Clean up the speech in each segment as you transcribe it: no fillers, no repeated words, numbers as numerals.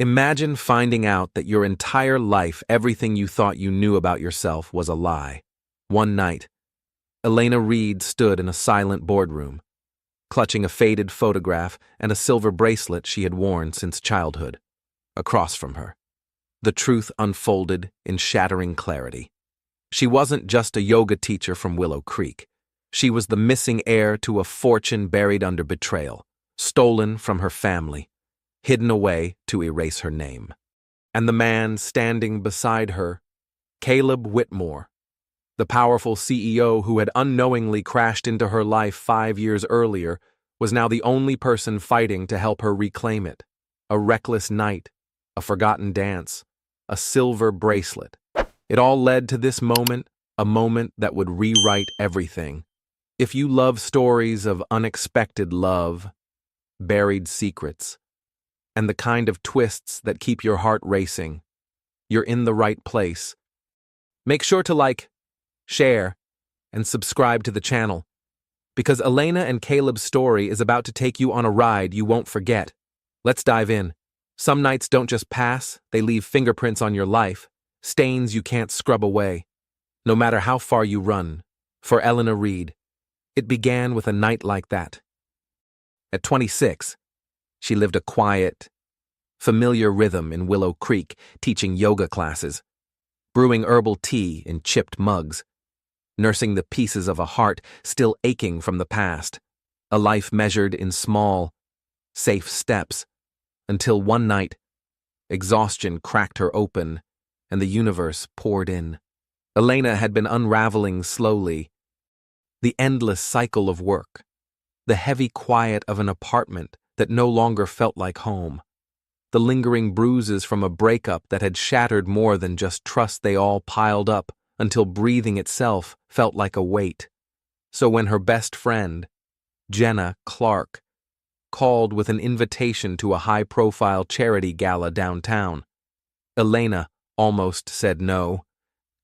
Imagine finding out that your entire life, everything you thought you knew about yourself, was a lie. One night, Elena Reed stood in a silent boardroom, clutching a faded photograph and a silver bracelet she had worn since childhood. Across from her, the truth unfolded in shattering clarity. She wasn't just a yoga teacher from Willow Creek. She was the missing heir to a fortune buried under betrayal, stolen from her family, hidden away to erase her name. And the man standing beside her, Caleb Whitmore, the powerful CEO who had unknowingly crashed into her life 5 years earlier, was now the only person fighting to help her reclaim it. A reckless night, a forgotten dance, a silver bracelet. It all led to this moment, a moment that would rewrite everything. If you love stories of unexpected love, buried secrets, and the kind of twists that keep your heart racing, you're in the right place. Make sure to like, share, and subscribe to the channel, because Elena and Caleb's story is about to take you on a ride you won't forget. Let's dive in. Some nights don't just pass, they leave fingerprints on your life, stains you can't scrub away, no matter how far you run. For Elena Reed, it began with a night like that. At 26, she lived a quiet, familiar rhythm in Willow Creek, teaching yoga classes, brewing herbal tea in chipped mugs, nursing the pieces of a heart still aching from the past, a life measured in small, safe steps, until one night, exhaustion cracked her open and the universe poured in. Elena had been unraveling slowly, the endless cycle of work, the heavy quiet of an apartment that no longer felt like home, the lingering bruises from a breakup that had shattered more than just trust. They all piled up until breathing itself felt like a weight. So when her best friend, Jenna Clark, called with an invitation to a high-profile charity gala downtown, Elena almost said no.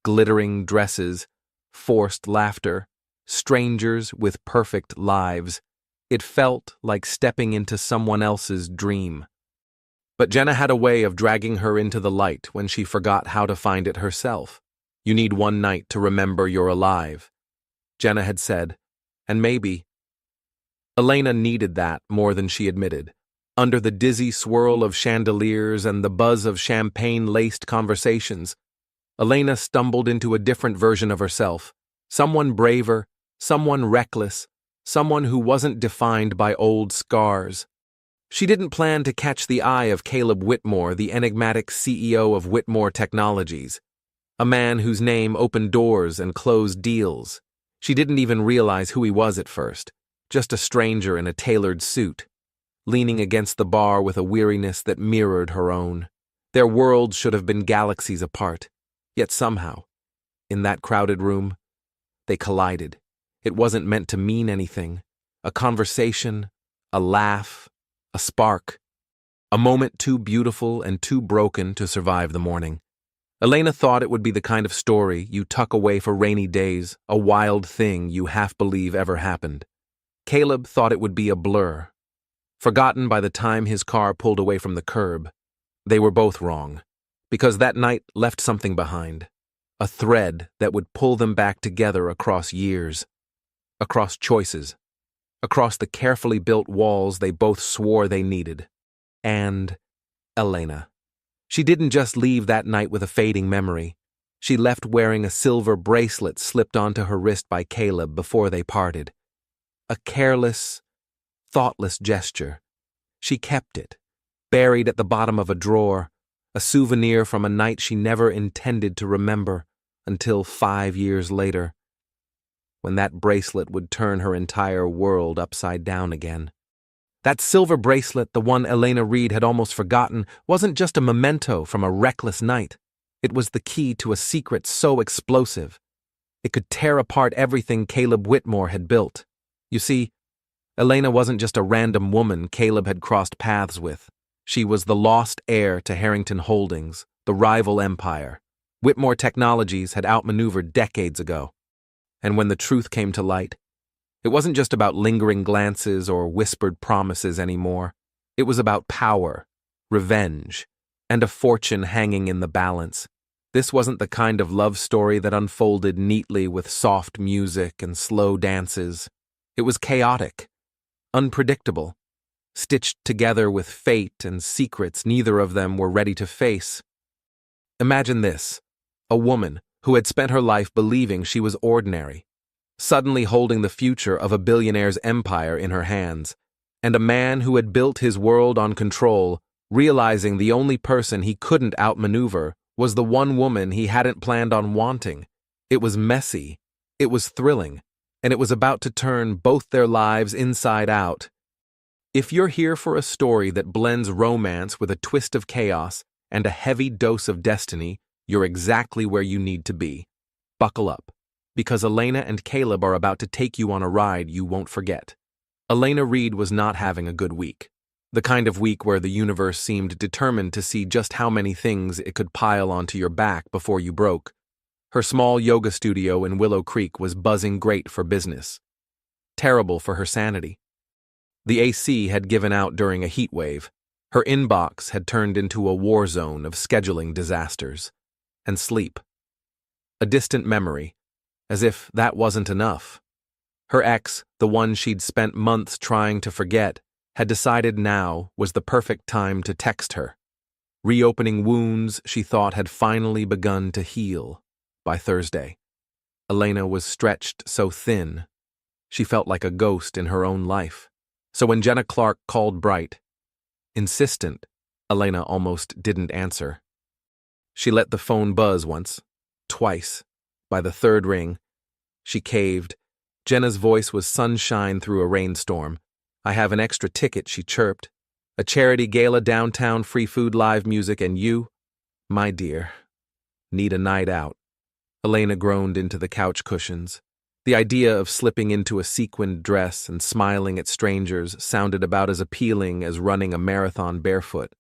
Glittering dresses, forced laughter, strangers with perfect lives. It felt like stepping into someone else's dream. But Jenna had a way of dragging her into the light when she forgot how to find it herself. You need one night to remember you're alive, Jenna had said, and maybe Elena needed that more than she admitted. Under the dizzy swirl of chandeliers and the buzz of champagne-laced conversations, Elena stumbled into a different version of herself, someone braver, someone reckless, someone who wasn't defined by old scars. She didn't plan to catch the eye of Caleb Whitmore, the enigmatic CEO of Whitmore Technologies, a man whose name opened doors and closed deals. She didn't even realize who he was at first, just a stranger in a tailored suit, leaning against the bar with a weariness that mirrored her own. Their worlds should have been galaxies apart, yet somehow, in that crowded room, they collided. It wasn't meant to mean anything. A conversation, a laugh, a spark, a moment too beautiful and too broken to survive the morning. Elena thought it would be the kind of story you tuck away for rainy days, a wild thing you half believe ever happened. Caleb thought it would be a blur, forgotten by the time his car pulled away from the curb. They were both wrong, because that night left something behind, a thread that would pull them back together across years, across choices, across the carefully built walls they both swore they needed. And Elena. She didn't just leave that night with a fading memory. She left wearing a silver bracelet slipped onto her wrist by Caleb before they parted. A careless, thoughtless gesture. She kept it, buried at the bottom of a drawer, a souvenir from a night she never intended to remember until 5 years later, when that bracelet would turn her entire world upside down again. That silver bracelet, the one Elena Reed had almost forgotten, wasn't just a memento from a reckless night. It was the key to a secret so explosive. It could tear apart everything Caleb Whitmore had built. You see, Elena wasn't just a random woman Caleb had crossed paths with. She was the lost heir to Harrington Holdings, the rival empire. Whitmore Technologies had outmaneuvered decades ago. And when the truth came to light, it wasn't just about lingering glances or whispered promises anymore. It was about power, revenge, and a fortune hanging in the balance. This wasn't the kind of love story that unfolded neatly with soft music and slow dances. It was chaotic, unpredictable, stitched together with fate and secrets neither of them were ready to face. Imagine this: a woman who had spent her life believing she was ordinary, suddenly holding the future of a billionaire's empire in her hands, and a man who had built his world on control, realizing the only person he couldn't outmaneuver was the one woman he hadn't planned on wanting. It was messy, it was thrilling, and it was about to turn both their lives inside out. If you're here for a story that blends romance with a twist of chaos and a heavy dose of destiny, you're exactly where you need to be. Buckle up, because Elena and Caleb are about to take you on a ride you won't forget. Elena Reed was not having a good week. The kind of week where the universe seemed determined to see just how many things it could pile onto your back before you broke. Her small yoga studio in Willow Creek was buzzing great for business. Terrible for her sanity. The AC had given out during a heat wave. Her inbox had turned into a war zone of scheduling disasters. And sleep. A distant memory, as if that wasn't enough. Her ex, the one she'd spent months trying to forget, had decided now was the perfect time to text her, reopening wounds she thought had finally begun to heal. By Thursday, Elena was stretched so thin, she felt like a ghost in her own life. So when Jenna Clark called bright, insistent, Elena almost didn't answer. She let the phone buzz once, twice. By the third ring, she caved. Jenna's voice was sunshine through a rainstorm. "I have an extra ticket," she chirped. "A charity gala downtown, free food, live music, and you, my dear, need a night out." Elena groaned into the couch cushions. The idea of slipping into a sequined dress and smiling at strangers sounded about as appealing as running a marathon barefoot.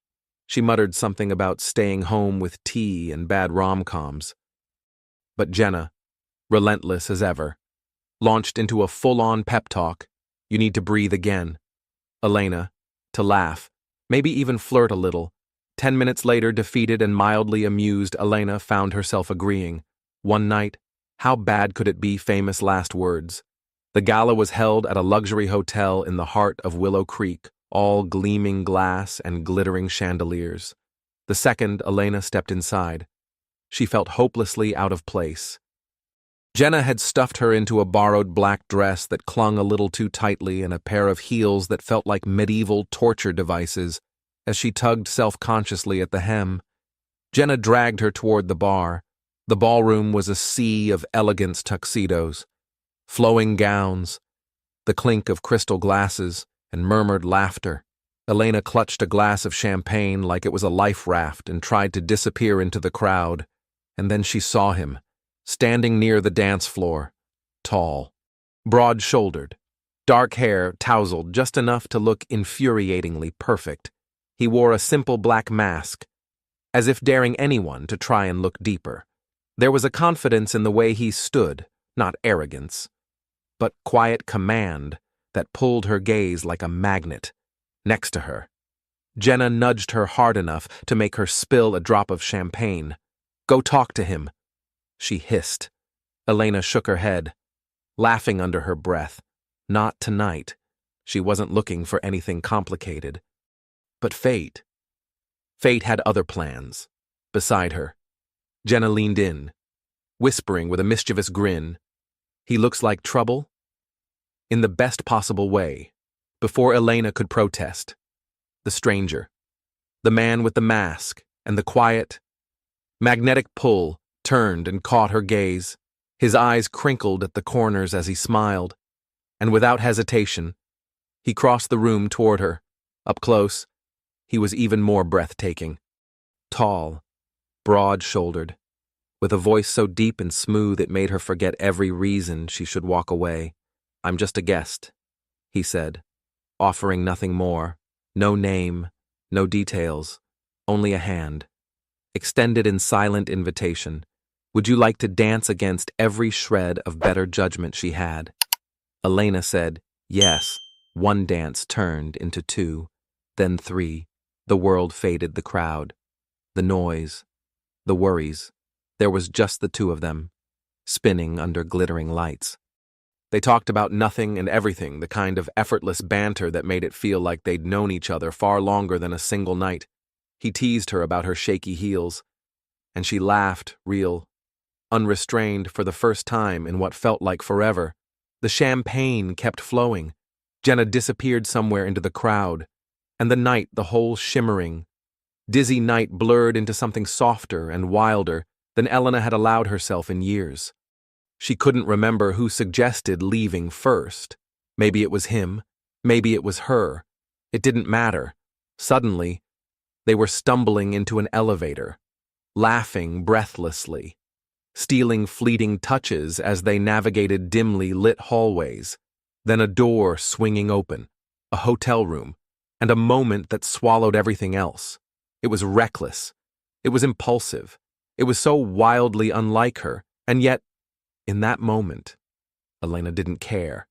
She muttered something about staying home with tea and bad rom-coms. But Jenna, relentless as ever, launched into a full-on pep talk. You need to breathe again. Elena, to laugh, maybe even flirt a little. 10 minutes later, defeated and mildly amused, Elena found herself agreeing. One night, how bad could it be? Famous last words. The gala was held at a luxury hotel in the heart of Willow Creek, all gleaming glass and glittering chandeliers. The second Elena stepped inside, she felt hopelessly out of place. Jenna had stuffed her into a borrowed black dress that clung a little too tightly and a pair of heels that felt like medieval torture devices as she tugged self-consciously at the hem. Jenna dragged her toward the bar. The ballroom was a sea of elegance tuxedos, flowing gowns, the clink of crystal glasses, and murmured laughter. Elena clutched a glass of champagne like it was a life raft and tried to disappear into the crowd, and then she saw him, standing near the dance floor, tall, broad-shouldered, dark hair tousled just enough to look infuriatingly perfect. He wore a simple black mask, as if daring anyone to try and look deeper. There was a confidence in the way he stood, not arrogance, but quiet command that pulled her gaze like a magnet. Next to her, Jenna nudged her hard enough to make her spill a drop of champagne. "Go talk to him," she hissed. Elena shook her head, laughing under her breath. Not tonight. She wasn't looking for anything complicated. But fate had other plans. Beside her, Jenna leaned in, whispering with a mischievous grin, "He looks like trouble?" In the best possible way. Before Elena could protest, the stranger, the man with the mask and the quiet, magnetic pull, turned and caught her gaze. His eyes crinkled at the corners as he smiled, and without hesitation, he crossed the room toward her. Up close, he was even more breathtaking. Tall, broad-shouldered, with a voice so deep and smooth it made her forget every reason she should walk away. "I'm just a guest," he said, offering nothing more, no name, no details, only a hand, extended in silent invitation. Would you like to dance against every shred of better judgment she had? Elena said, yes. One dance turned into two, then three. The world faded the crowd. The noise, the worries. There was just the two of them, spinning under glittering lights. They talked about nothing and everything, the kind of effortless banter that made it feel like they'd known each other far longer than a single night. He teased her about her shaky heels, and she laughed, real, unrestrained for the first time in what felt like forever. The champagne kept flowing. Jenna disappeared somewhere into the crowd, and the night, the whole shimmering, dizzy night blurred into something softer and wilder than Elena had allowed herself in years. She couldn't remember who suggested leaving first. Maybe it was him, maybe it was her. It didn't matter. Suddenly, they were stumbling into an elevator, laughing breathlessly, stealing fleeting touches as they navigated dimly lit hallways, then a door swinging open, a hotel room, and a moment that swallowed everything else. It was reckless. It was impulsive. It was so wildly unlike her, and yet, in that moment, Elena didn't care.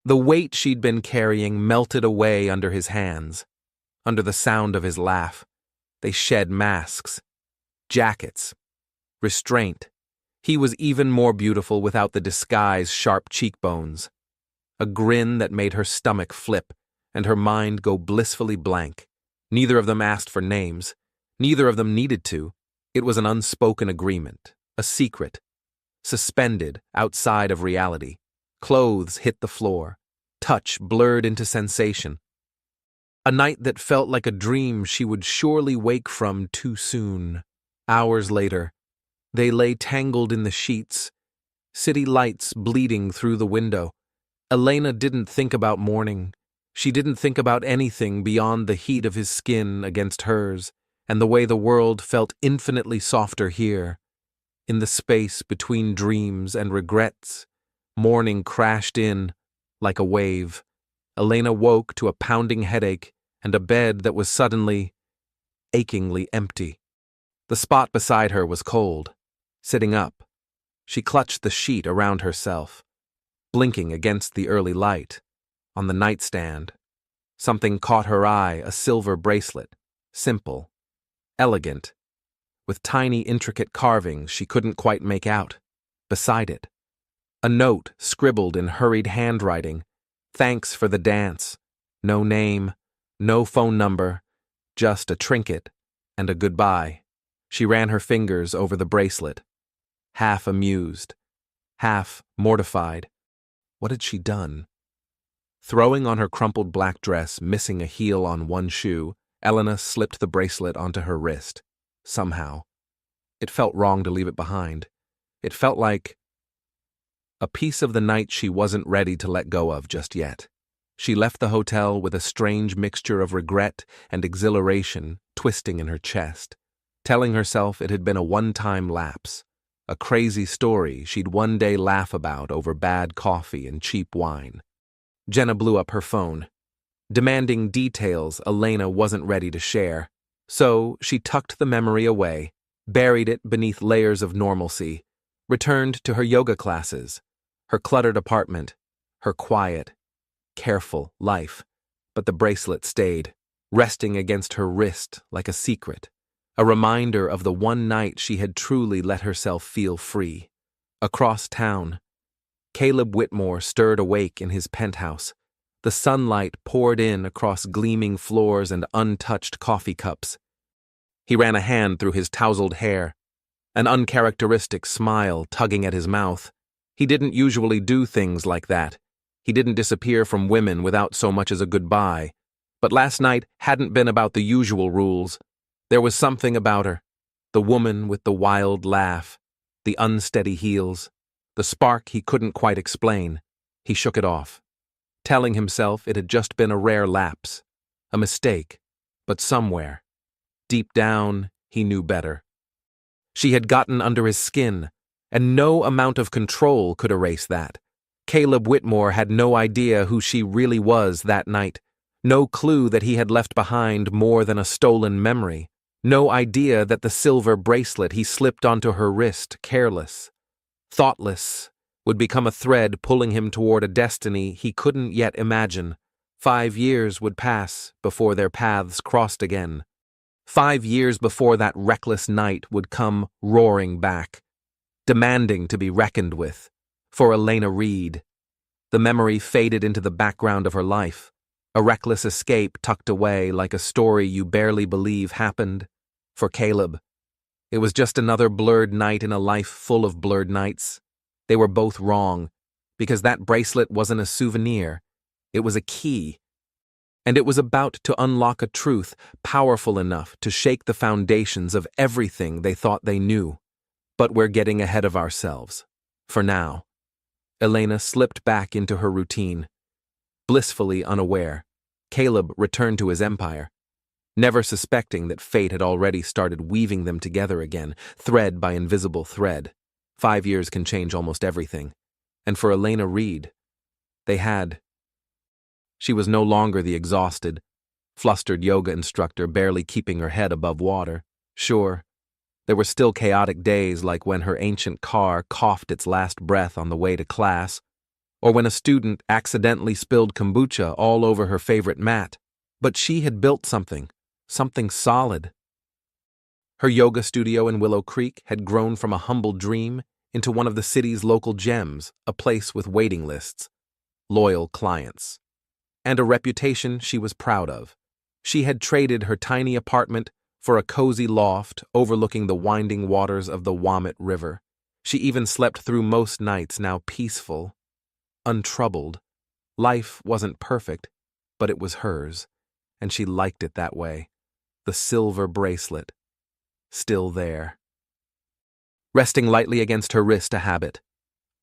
The weight she'd been carrying melted away under his hands. Under the sound of his laugh, they shed masks, jackets, restraint. He was even more beautiful without the disguise's sharp cheekbones. A grin that made her stomach flip and her mind go blissfully blank. Neither of them asked for names. Neither of them needed to. It was an unspoken agreement, a secret, suspended outside of reality. Clothes hit the floor. Touch blurred into sensation. A night that felt like a dream she would surely wake from too soon. Hours later, they lay tangled in the sheets, city lights bleeding through the window. Elena didn't think about morning. She didn't think about anything beyond the heat of his skin against hers and the way the world felt infinitely softer here. In the space between dreams and regrets, morning crashed in like a wave. Elena woke to a pounding headache and a bed that was suddenly, achingly empty. The spot beside her was cold. Sitting up, she clutched the sheet around herself, blinking against the early light. On the nightstand, something caught her eye, a silver bracelet, simple, elegant, with tiny intricate carvings she couldn't quite make out. Beside it, a note scribbled in hurried handwriting. Thanks for the dance. No name, no phone number, just a trinket and a goodbye. She ran her fingers over the bracelet, half amused, half mortified. What had she done? Throwing on her crumpled black dress, missing a heel on one shoe, Elena slipped the bracelet onto her wrist. Somehow. It felt wrong to leave it behind. It felt like a piece of the night she wasn't ready to let go of just yet. She left the hotel with a strange mixture of regret and exhilaration twisting in her chest, telling herself it had been a one-time lapse, a crazy story she'd one day laugh about over bad coffee and cheap wine. Jenna blew up her phone, demanding details Elena wasn't ready to share. So she tucked the memory away, buried it beneath layers of normalcy, returned to her yoga classes, her cluttered apartment, her quiet, careful life. But the bracelet stayed, resting against her wrist like a secret, a reminder of the one night she had truly let herself feel free. Across town, Caleb Whitmore stirred awake in his penthouse. The sunlight poured in across gleaming floors and untouched coffee cups. He ran a hand through his tousled hair, an uncharacteristic smile tugging at his mouth. He didn't usually do things like that. He didn't disappear from women without so much as a goodbye. But last night hadn't been about the usual rules. There was something about her, the woman with the wild laugh, the unsteady heels, the spark he couldn't quite explain. He shook it off, telling himself it had just been a rare lapse, a mistake, but somewhere, deep down, he knew better. She had gotten under his skin, and no amount of control could erase that. Caleb Whitmore had no idea who she really was that night, no clue that he had left behind more than a stolen memory, no idea that the silver bracelet he slipped onto her wrist, careless, thoughtless, would become a thread pulling him toward a destiny he couldn't yet imagine. 5 years would pass before their paths crossed again. 5 years before that reckless night would come roaring back, demanding to be reckoned with. For Elena Reed, the memory faded into the background of her life, a reckless escape tucked away like a story you barely believe happened. For Caleb, it was just another blurred night in a life full of blurred nights. They were both wrong, because that bracelet wasn't a souvenir, it was a key. And it was about to unlock a truth powerful enough to shake the foundations of everything they thought they knew. But we're getting ahead of ourselves. For now. Elena slipped back into her routine. Blissfully unaware, Caleb returned to his empire, never suspecting that fate had already started weaving them together again, thread by invisible thread. 5 years can change almost everything. And for Elena Reed, they had. She was no longer the exhausted, flustered yoga instructor barely keeping her head above water. Sure, there were still chaotic days like when her ancient car coughed its last breath on the way to class, or when a student accidentally spilled kombucha all over her favorite mat. But she had built something solid. Her yoga studio in Willow Creek had grown from a humble dream into one of the city's local gems, a place with waiting lists, loyal clients, and a reputation she was proud of. She had traded her tiny apartment for a cozy loft overlooking the winding waters of the Willamette River. She even slept through most nights, now peaceful, untroubled. Life wasn't perfect, but it was hers, and she liked it that way. The silver bracelet, still there. Resting lightly against her wrist, a habit,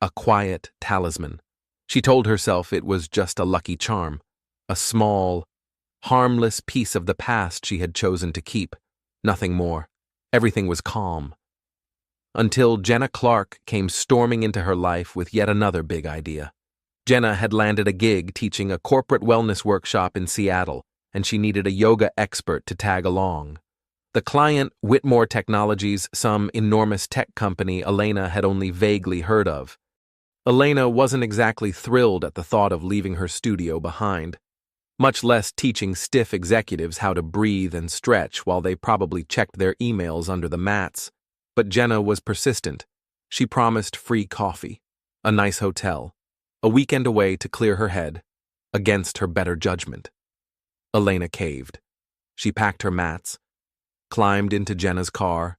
a quiet talisman. She told herself it was just a lucky charm, a small, harmless piece of the past she had chosen to keep. Nothing more. Everything was calm. Until Jenna Clark came storming into her life with yet another big idea. Jenna had landed a gig teaching a corporate wellness workshop in Seattle, and she needed a yoga expert to tag along. The client, Whitmore Technologies, some enormous tech company Elena had only vaguely heard of. Elena wasn't exactly thrilled at the thought of leaving her studio behind, much less teaching stiff executives how to breathe and stretch while they probably checked their emails under the mats. But Jenna was persistent. She promised free coffee, a nice hotel, a weekend away to clear her head, against her better judgment. Elena caved. She packed her mats, climbed into Jenna's car,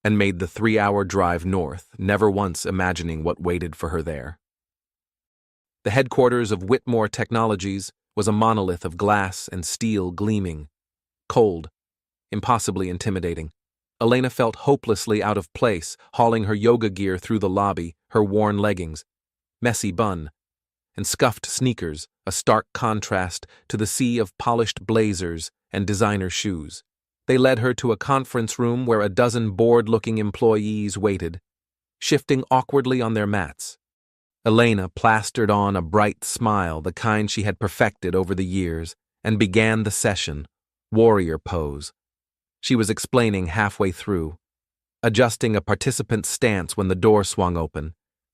and made the 3-hour drive north, never once imagining what waited for her there. The headquarters of Whitmore Technologies was a monolith of glass and steel gleaming, cold, impossibly intimidating. Elena felt hopelessly out of place, hauling her yoga gear through the lobby, her worn leggings, messy bun, and scuffed sneakers, a stark contrast to the sea of polished blazers and designer shoes. They led her to a conference room where a dozen bored-looking employees waited, shifting awkwardly on their mats. Elena plastered on a bright smile, the kind she had perfected over the years, and began the session, warrior pose. She was explaining halfway through, adjusting a participant's stance when the door swung open,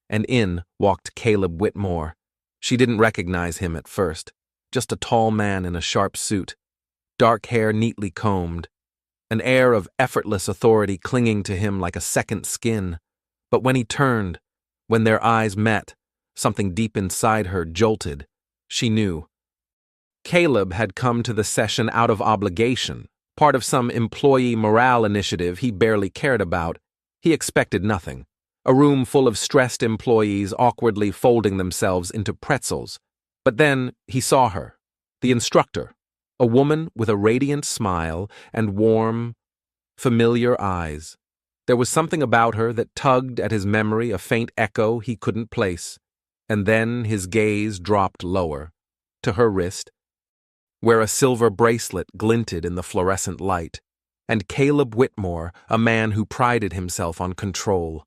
and in walked Caleb Whitmore. She didn't recognize him at first, just a tall man in a sharp suit, dark hair neatly combed, an air of effortless authority clinging to him like a second skin. But when he turned, when their eyes met, something deep inside her jolted. She knew. Caleb had come to the session out of obligation, part of some employee morale initiative he barely cared about. He expected nothing. A room full of stressed employees awkwardly folding themselves into pretzels. But then he saw her, the instructor, a woman with a radiant smile and warm, familiar eyes. There was something about her that tugged at his memory, a faint echo he couldn't place. And then his gaze dropped lower, to her wrist, where a silver bracelet glinted in the fluorescent light. And Caleb Whitmore, a man who prided himself on control,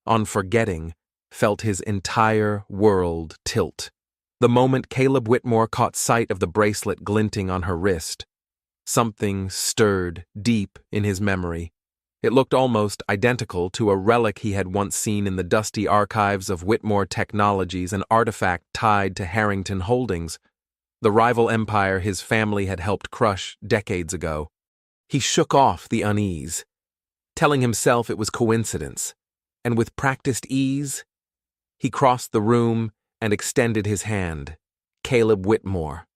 on forgetting, felt his entire world tilt. The moment Caleb Whitmore caught sight of the bracelet glinting on her wrist, something stirred deep in his memory. It looked almost identical to a relic he had once seen in the dusty archives of Whitmore Technologies, an artifact tied to Harrington Holdings, the rival empire his family had helped crush decades ago. He shook off the unease, telling himself it was coincidence, and with practiced ease, he crossed the room and extended his hand. Caleb Whitmore.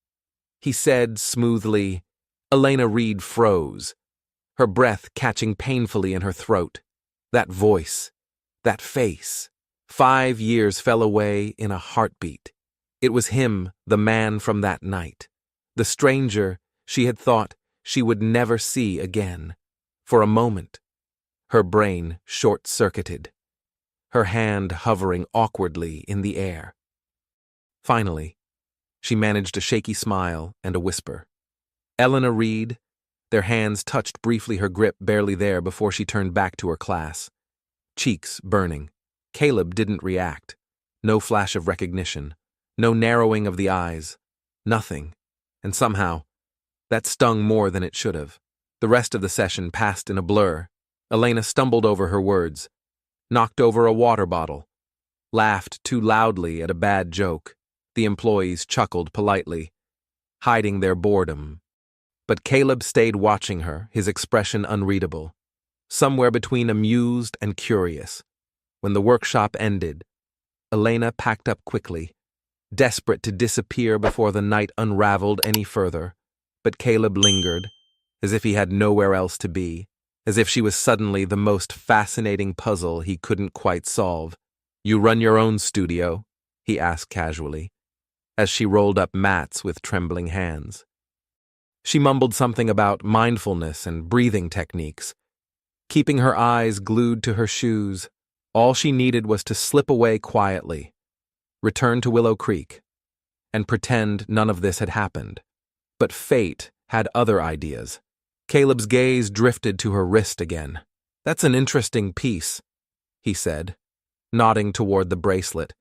He said smoothly. Elena Reed froze, her breath catching painfully in her throat. That voice, that face. 5 years fell away in a heartbeat. It was him, the man from that night, the stranger she had thought she would never see again. For a moment, her brain short-circuited, her hand hovering awkwardly in the air. Finally, she managed a shaky smile and a whisper. Elena Reed. Their hands touched briefly, her grip barely there before she turned back to her class, cheeks burning. Caleb didn't react. No flash of recognition, no narrowing of the eyes, nothing. And somehow, that stung more than it should have. The rest of the session passed in a blur. Elena stumbled over her words, knocked over a water bottle, laughed too loudly at a bad joke. The employees chuckled politely, hiding their boredom. But Caleb stayed watching her, his expression unreadable, somewhere between amused and curious. When the workshop ended, Elena packed up quickly, desperate to disappear before the night unraveled any further. But Caleb lingered, as if he had nowhere else to be, as if she was suddenly the most fascinating puzzle he couldn't quite solve. "You run your own studio?" he asked casually, as she rolled up mats with trembling hands. She mumbled something about mindfulness and breathing techniques. Keeping her eyes glued to her shoes, all she needed was to slip away quietly, return to Willow Creek, and pretend none of this had happened. But fate had other ideas. Caleb's gaze drifted to her wrist again. "That's an interesting piece," he said, nodding toward the bracelet.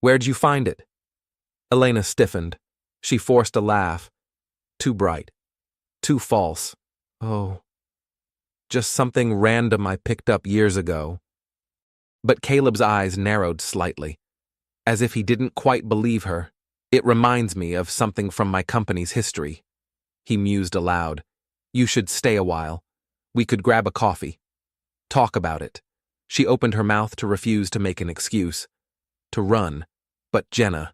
"Where'd you find it?" Elena stiffened. She forced a laugh. Too bright. Too false. "Oh, just something random I picked up years ago." But Caleb's eyes narrowed slightly, as if he didn't quite believe her. "It reminds me of something from my company's history," he mused aloud. "You should stay a while. We could grab a coffee. Talk about it." She opened her mouth to refuse to make an excuse, to run, but Jenna,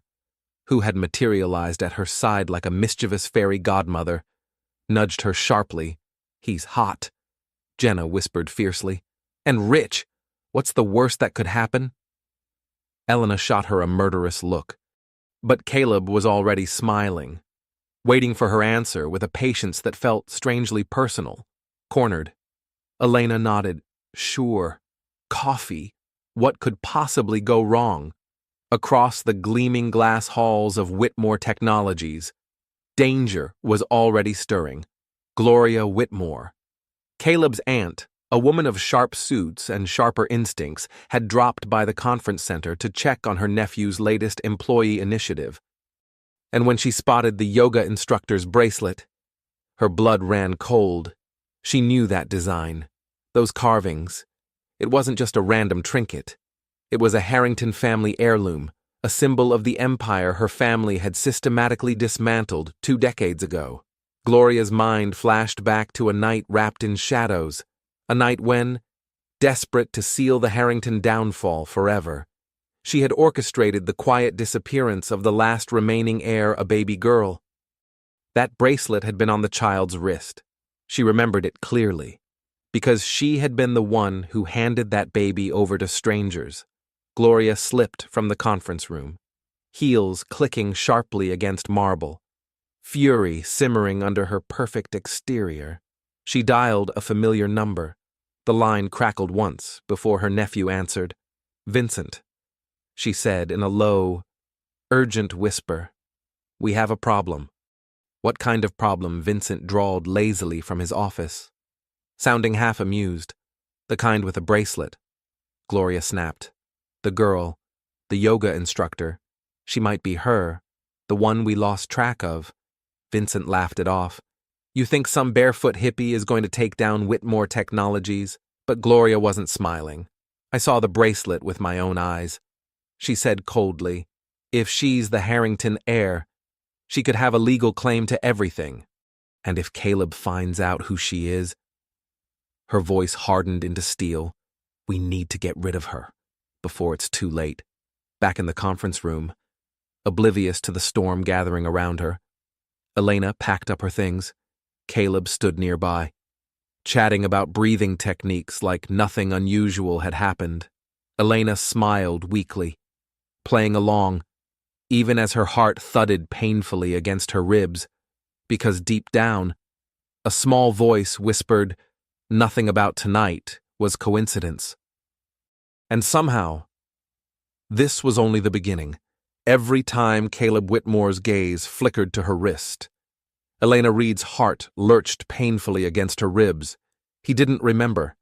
who had materialized at her side like a mischievous fairy godmother, nudged her sharply. "He's hot," Jenna whispered fiercely. "And rich. What's the worst that could happen?" Elena shot her a murderous look, but Caleb was already smiling, waiting for her answer with a patience that felt strangely personal. Cornered, Elena nodded. "Sure. Coffee. What could possibly go wrong?" Across the gleaming glass halls of Whitmore Technologies, danger was already stirring. Gloria Whitmore. Caleb's aunt, a woman of sharp suits and sharper instincts, had dropped by the conference center to check on her nephew's latest employee initiative. And when she spotted the yoga instructor's bracelet, her blood ran cold. She knew that design, those carvings. It wasn't just a random trinket. It was a Harrington family heirloom, a symbol of the empire her family had systematically dismantled 2 decades ago. Gloria's mind flashed back to a night wrapped in shadows, a night when, desperate to seal the Harrington downfall forever, she had orchestrated the quiet disappearance of the last remaining heir, a baby girl. That bracelet had been on the child's wrist. She remembered it clearly, because she had been the one who handed that baby over to strangers. Gloria slipped from the conference room, heels clicking sharply against marble, fury simmering under her perfect exterior. She dialed a familiar number. The line crackled once before her nephew answered. "Vincent," she said in a low, urgent whisper. "We have a problem." "What kind of problem?" Vincent drawled lazily from his office, sounding half amused. "The kind with a bracelet," Gloria snapped. "The girl, the yoga instructor. She might be her, the one we lost track of." Vincent laughed it off. "You think some barefoot hippie is going to take down Whitmore Technologies?" But Gloria wasn't smiling. "I saw the bracelet with my own eyes," she said coldly. "If she's the Harrington heir, she could have a legal claim to everything." And if Caleb finds out who she is, her voice hardened into steel, we need to get rid of her before it's too late. Back in the conference room, oblivious to the storm gathering around her, Elena packed up her things. Caleb stood nearby, chatting about breathing techniques like nothing unusual had happened. Elena smiled weakly, playing along, even as her heart thudded painfully against her ribs, because deep down, a small voice whispered, "Nothing about tonight was coincidence." And somehow, this was only the beginning. Every time Caleb Whitmore's gaze flickered to her wrist, Elena Reed's heart lurched painfully against her ribs. He didn't remember.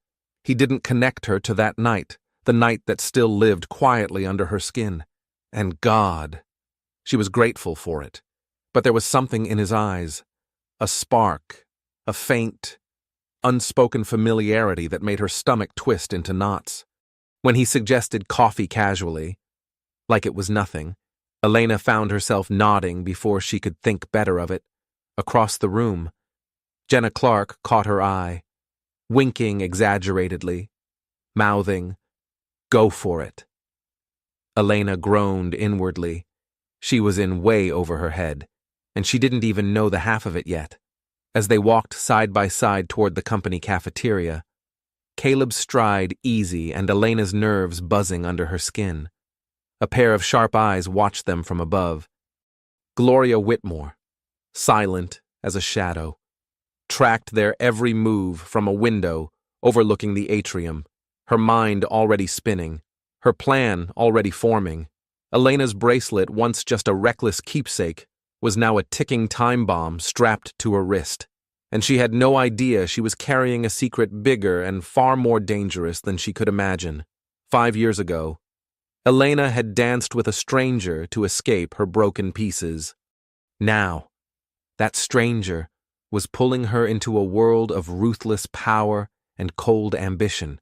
He didn't connect her to that night, the night that still lived quietly under her skin. And God, she was grateful for it. But there was something in his eyes, a spark, a faint, unspoken familiarity that made her stomach twist into knots. When he suggested coffee casually, like it was nothing, Elena found herself nodding before she could think better of it. Across the room, Jenna Clark caught her eye, winking exaggeratedly, mouthing, "Go for it." Elena groaned inwardly. She was in way over her head, and she didn't even know the half of it yet. As they walked side by side toward the company cafeteria, Caleb's stride easy and Elena's nerves buzzing under her skin. A pair of sharp eyes watched them from above. Gloria Whitmore, silent as a shadow, tracked their every move from a window overlooking the atrium, her mind already spinning, her plan already forming. Elena's bracelet, once just a reckless keepsake, was now a ticking time bomb strapped to her wrist, and she had no idea she was carrying a secret bigger and far more dangerous than she could imagine. 5 years ago, Elena had danced with a stranger to escape her broken pieces. Now, that stranger was pulling her into a world of ruthless power and cold ambition,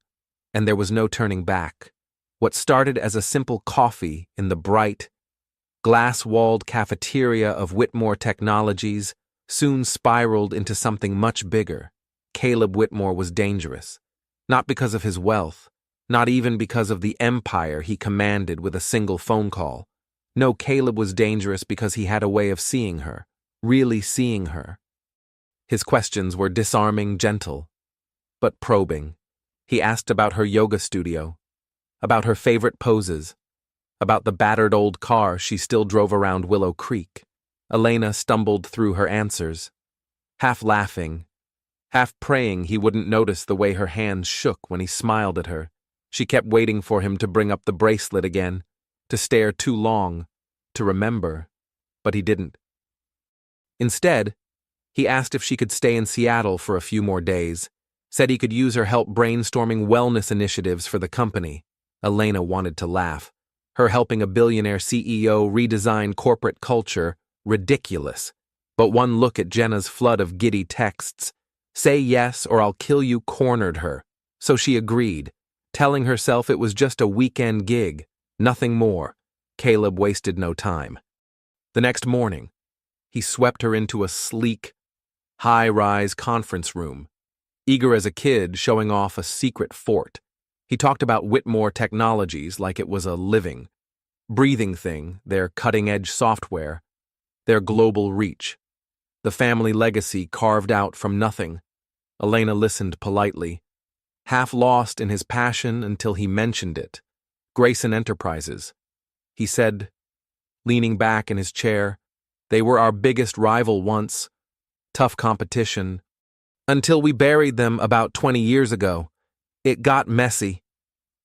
and there was no turning back. What started as a simple coffee in the bright, glass-walled cafeteria of Whitmore Technologies soon spiraled into something much bigger. Caleb Whitmore was dangerous, not because of his wealth, not even because of the empire he commanded with a single phone call. No, Caleb was dangerous because he had a way of seeing her, really seeing her. His questions were disarming, gentle, but probing. He asked about her yoga studio, about her favorite poses, about the battered old car she still drove around Willow Creek. Elena stumbled through her answers, half laughing, half praying he wouldn't notice the way her hands shook when he smiled at her. She kept waiting for him to bring up the bracelet again, to stare too long, to remember, but he didn't. Instead, he asked if she could stay in Seattle for a few more days, said he could use her help brainstorming wellness initiatives for the company. Elena wanted to laugh. Her helping a billionaire CEO redesign corporate culture, ridiculous. But one look at Jenna's flood of giddy texts, "Say yes or I'll kill you," cornered her. So she agreed, telling herself it was just a weekend gig, nothing more. Caleb wasted no time. The next morning, he swept her into a sleek, high-rise conference room, eager as a kid showing off a secret fort. He talked about Whitmore Technologies like it was a living, breathing thing, their cutting-edge software, their global reach, the family legacy carved out from nothing. Elena listened politely, half lost in his passion until he mentioned it. Grayson Enterprises. He said, leaning back in his chair, "They were our biggest rival once. Tough competition. Until we buried them about 20 years ago. It got messy."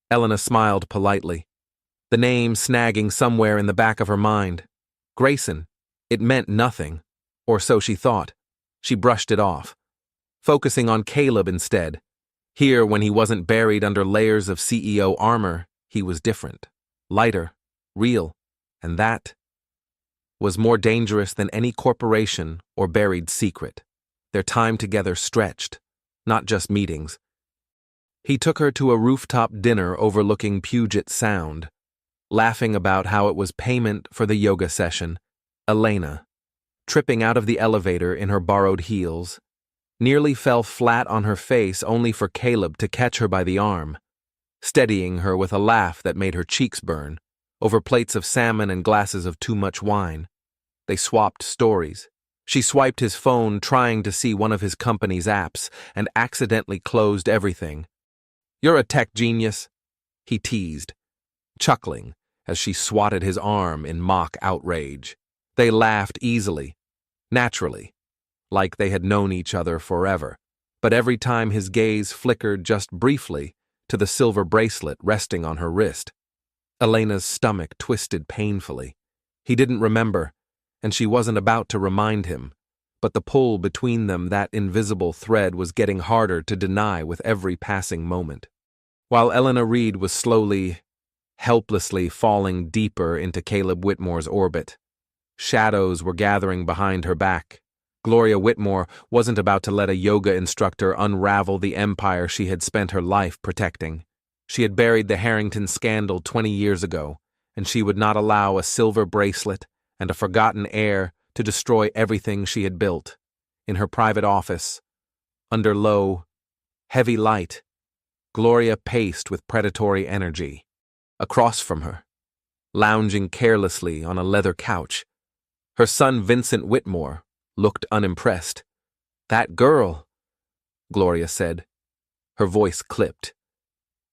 Elena smiled politely, the name snagging somewhere in the back of her mind. Grayson. It meant nothing, or so she thought. She brushed it off, focusing on Caleb instead. Here, when he wasn't buried under layers of CEO armor, he was different, lighter, real, and that was more dangerous than any corporation or buried secret. Their time together stretched, not just meetings. He took her to a rooftop dinner overlooking Puget Sound, laughing about how it was payment for the yoga session. Elena, tripping out of the elevator in her borrowed heels, nearly fell flat on her face only for Caleb to catch her by the arm, steadying her with a laugh that made her cheeks burn, over plates of salmon and glasses of too much wine. They swapped stories. She swiped his phone trying to see one of his company's apps and accidentally closed everything. "You're a tech genius," he teased, chuckling as she swatted his arm in mock outrage. They laughed easily, naturally, like they had known each other forever, but every time his gaze flickered just briefly to the silver bracelet resting on her wrist. Elena's stomach twisted painfully. He didn't remember, and she wasn't about to remind him, but the pull between them, that invisible thread, was getting harder to deny with every passing moment. While Elena Reed was slowly, helplessly falling deeper into Caleb Whitmore's orbit, shadows were gathering behind her back. Gloria Whitmore wasn't about to let a yoga instructor unravel the empire she had spent her life protecting. She had buried the Harrington scandal 20 years ago, and she would not allow a silver bracelet and a forgotten heir to destroy everything she had built. In her private office, under low, heavy light, Gloria paced with predatory energy. Across from her, lounging carelessly on a leather couch, her son Vincent Whitmore looked unimpressed. "That girl," Gloria said. Her voice clipped,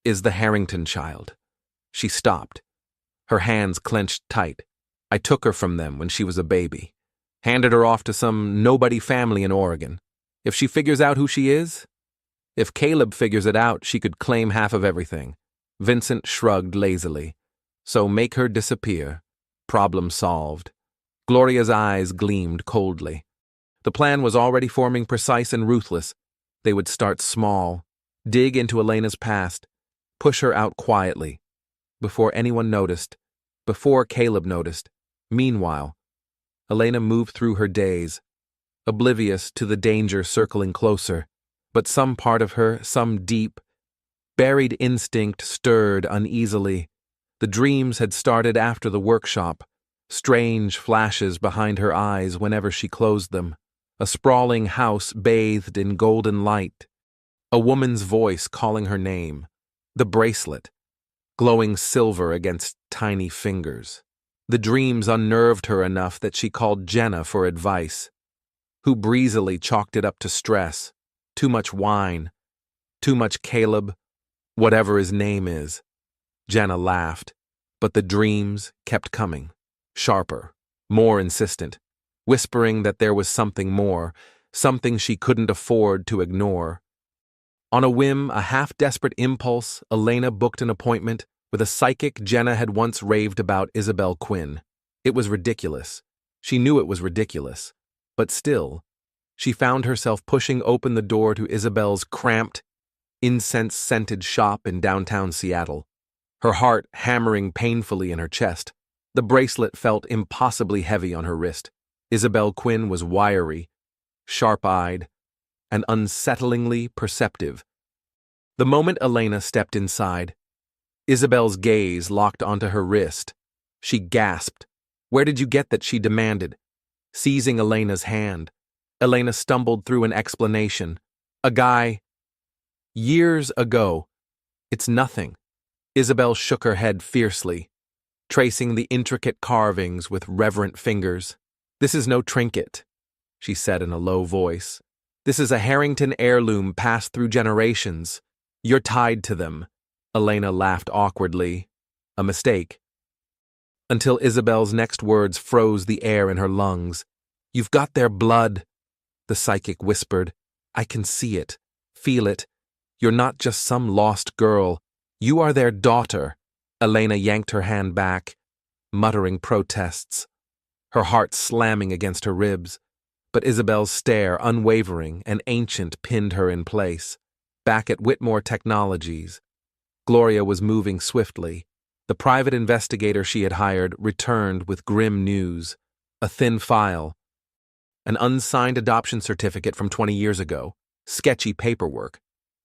"is the Harrington child." She stopped, her hands clenched tight. "I took her from them when she was a baby. Handed her off to some nobody family in Oregon. If she figures out who she is, if Caleb figures it out, she could claim half of everything." Vincent shrugged lazily. "So make her disappear. Problem solved." Gloria's eyes gleamed coldly. The plan was already forming, precise and ruthless. They would start small, dig into Elena's past, push her out quietly, before anyone noticed, before Caleb noticed. Meanwhile, Elena moved through her days, oblivious to the danger circling closer, but some part of her, some deep, buried instinct stirred uneasily. The dreams had started after the workshop, strange flashes behind her eyes whenever she closed them. A sprawling house bathed in golden light. A woman's voice calling her name. The bracelet, glowing silver against tiny fingers. The dreams unnerved her enough that she called Jenna for advice, who breezily chalked it up to stress. Too much wine. Too much Caleb, whatever his name is. Jenna laughed, but the dreams kept coming, sharper, more insistent, whispering that there was something more, something she couldn't afford to ignore. On a whim, a half-desperate impulse, Elena booked an appointment with a psychic Jenna had once raved about, Isabel Quinn. It was ridiculous. She knew it was ridiculous. But still, she found herself pushing open the door to Isabel's cramped, incense-scented shop in downtown Seattle, her heart hammering painfully in her chest. The bracelet felt impossibly heavy on her wrist. Isabel Quinn was wiry, sharp-eyed, and unsettlingly perceptive. The moment Elena stepped inside, Isabel's gaze locked onto her wrist. She gasped. "Where did you get that?" she demanded, seizing Elena's hand. Elena stumbled through an explanation. "A guy. Years ago." "It's nothing." Isabel shook her head fiercely, tracing the intricate carvings with reverent fingers. "This is no trinket," she said in a low voice. "This is a Harrington heirloom passed through generations. You're tied to them." Elena laughed awkwardly. A mistake. Until Isabel's next words froze the air in her lungs. "You've got their blood," the psychic whispered. "I can see it, feel it. You're not just some lost girl. You are their daughter." Elena yanked her hand back, muttering protests, her heart slamming against her ribs. But Isabel's stare, unwavering and ancient, pinned her in place. Back at Whitmore Technologies, Gloria was moving swiftly. The private investigator she had hired returned with grim news. A thin file, an unsigned adoption certificate from 20 years ago, sketchy paperwork,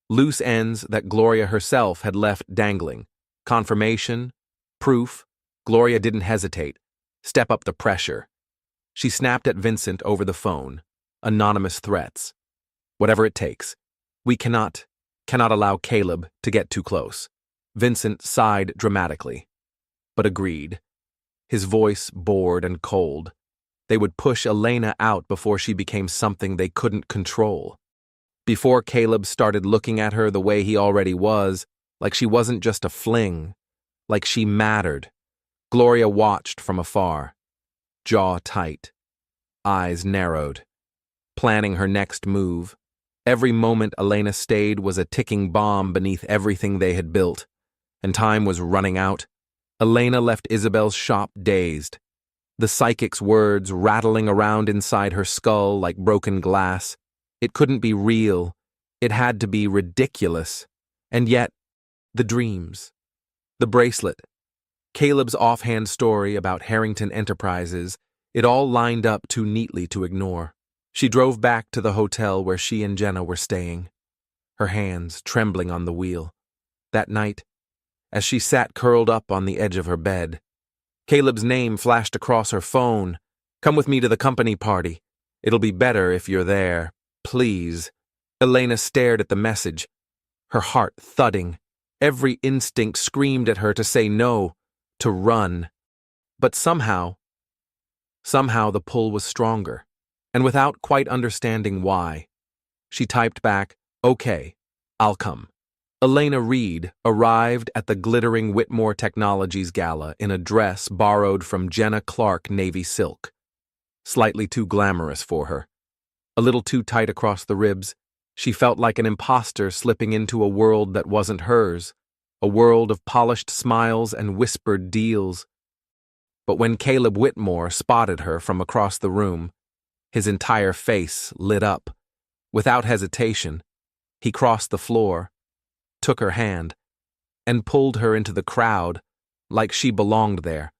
loose ends that Gloria herself had left dangling. Confirmation, proof. Gloria didn't hesitate. Step up the pressure. She snapped at Vincent over the phone. Anonymous threats. Whatever it takes. We cannot allow Caleb to get too close. Vincent sighed dramatically, but agreed. His voice bored and cold. They would push Elena out before she became something they couldn't control. Before Caleb started looking at her the way he already was, like she wasn't just a fling, like she mattered. Gloria watched from afar, jaw tight, eyes narrowed, planning her next move. Every moment Elena stayed was a ticking bomb beneath everything they had built, and time was running out. Elena left Isabel's shop dazed, the psychic's words rattling around inside her skull like broken glass. It couldn't be real. It had to be ridiculous. And yet, the dreams, the bracelet, Caleb's offhand story about Harrington Enterprises, it all lined up too neatly to ignore. She drove back to the hotel where she and Jenna were staying, her hands trembling on the wheel. That night, as she sat curled up on the edge of her bed, Caleb's name flashed across her phone. "Come with me to the company party. It'll be better if you're there. Please." Elena stared at the message, her heart thudding. Every instinct screamed at her to say no, to run. But somehow the pull was stronger, and without quite understanding why, she typed back, "Okay, I'll come." Elena Reed arrived at the glittering Whitmore Technologies Gala in a dress borrowed from Jenna Clark navy silk. Slightly too glamorous for her. A little too tight across the ribs, she felt like an imposter slipping into a world that wasn't hers, a world of polished smiles and whispered deals. But when Caleb Whitmore spotted her from across the room, his entire face lit up. Without hesitation, he crossed the floor, took her hand, and pulled her into the crowd like she belonged there.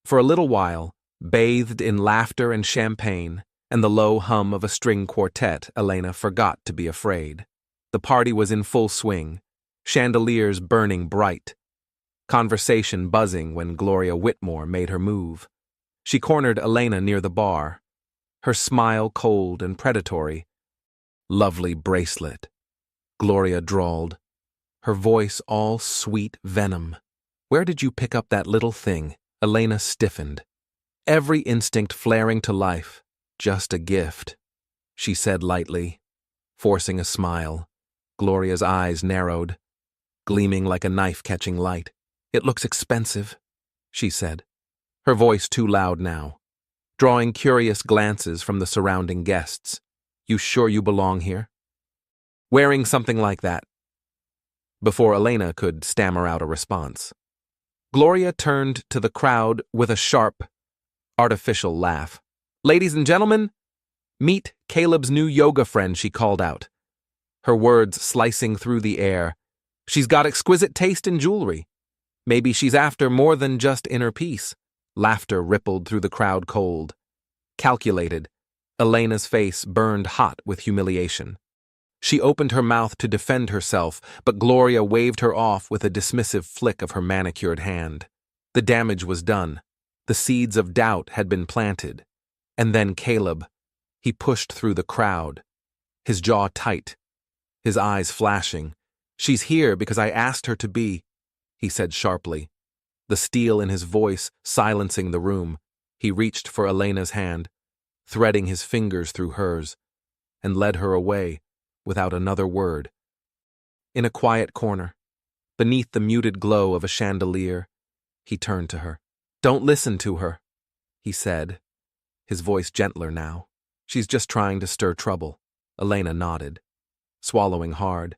For a little while, bathed in laughter and champagne and the low hum of a string quartet, Elena forgot to be afraid. The party was in full swing, chandeliers burning bright, conversation buzzing when Gloria Whitmore made her move. She cornered Elena near the bar, her smile cold and predatory. "Lovely bracelet," Gloria drawled, her voice all sweet venom. "Where did you pick up that little thing?" Elena stiffened, every instinct flaring to life. "Just a gift," she said lightly, forcing a smile. Gloria's eyes narrowed, gleaming like a knife catching light. "It looks expensive," she said, her voice too loud now, drawing curious glances from the surrounding guests. "You sure you belong here? Wearing something like that?" Before Elena could stammer out a response, Gloria turned to the crowd with a sharp, artificial laugh. "Ladies and gentlemen, meet Caleb's new yoga friend," she called out, her words slicing through the air. "She's got exquisite taste in jewelry. Maybe she's after more than just inner peace." Laughter rippled through the crowd cold. Calculated, Elena's face burned hot with humiliation. She opened her mouth to defend herself, but Gloria waved her off with a dismissive flick of her manicured hand. The damage was done. The seeds of doubt had been planted. And then Caleb. He pushed through the crowd, his jaw tight, his eyes flashing. "She's here because I asked her to be," he said sharply, the steel in his voice silencing the room. He reached for Elena's hand, threading his fingers through hers, and led her away without another word. In a quiet corner, beneath the muted glow of a chandelier, he turned to her. "Don't listen to her," he said, his voice gentler now. "She's just trying to stir trouble." Elena nodded, swallowing hard.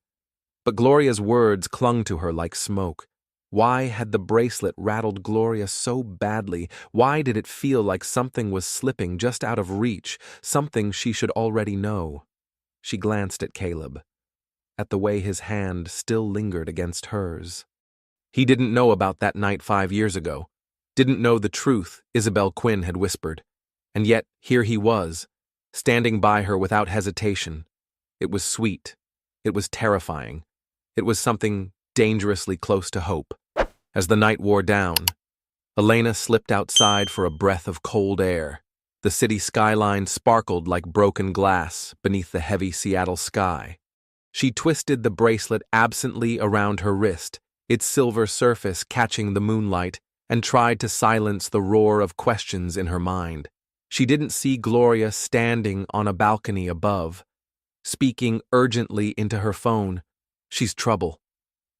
But Gloria's words clung to her like smoke. Why had the bracelet rattled Gloria so badly? Why did it feel like something was slipping just out of reach, something she should already know? She glanced at Caleb, at the way his hand still lingered against hers. He didn't know about that night 5 years ago, didn't know the truth Isabel Quinn had whispered, and yet here he was, standing by her without hesitation. It was sweet. It was terrifying. It was something dangerously close to hope. As the night wore down, Elena slipped outside for a breath of cold air. The city skyline sparkled like broken glass beneath the heavy Seattle sky. She twisted the bracelet absently around her wrist, its silver surface catching the moonlight, and tried to silence the roar of questions in her mind. She didn't see Gloria standing on a balcony above, speaking urgently into her phone. "She's trouble."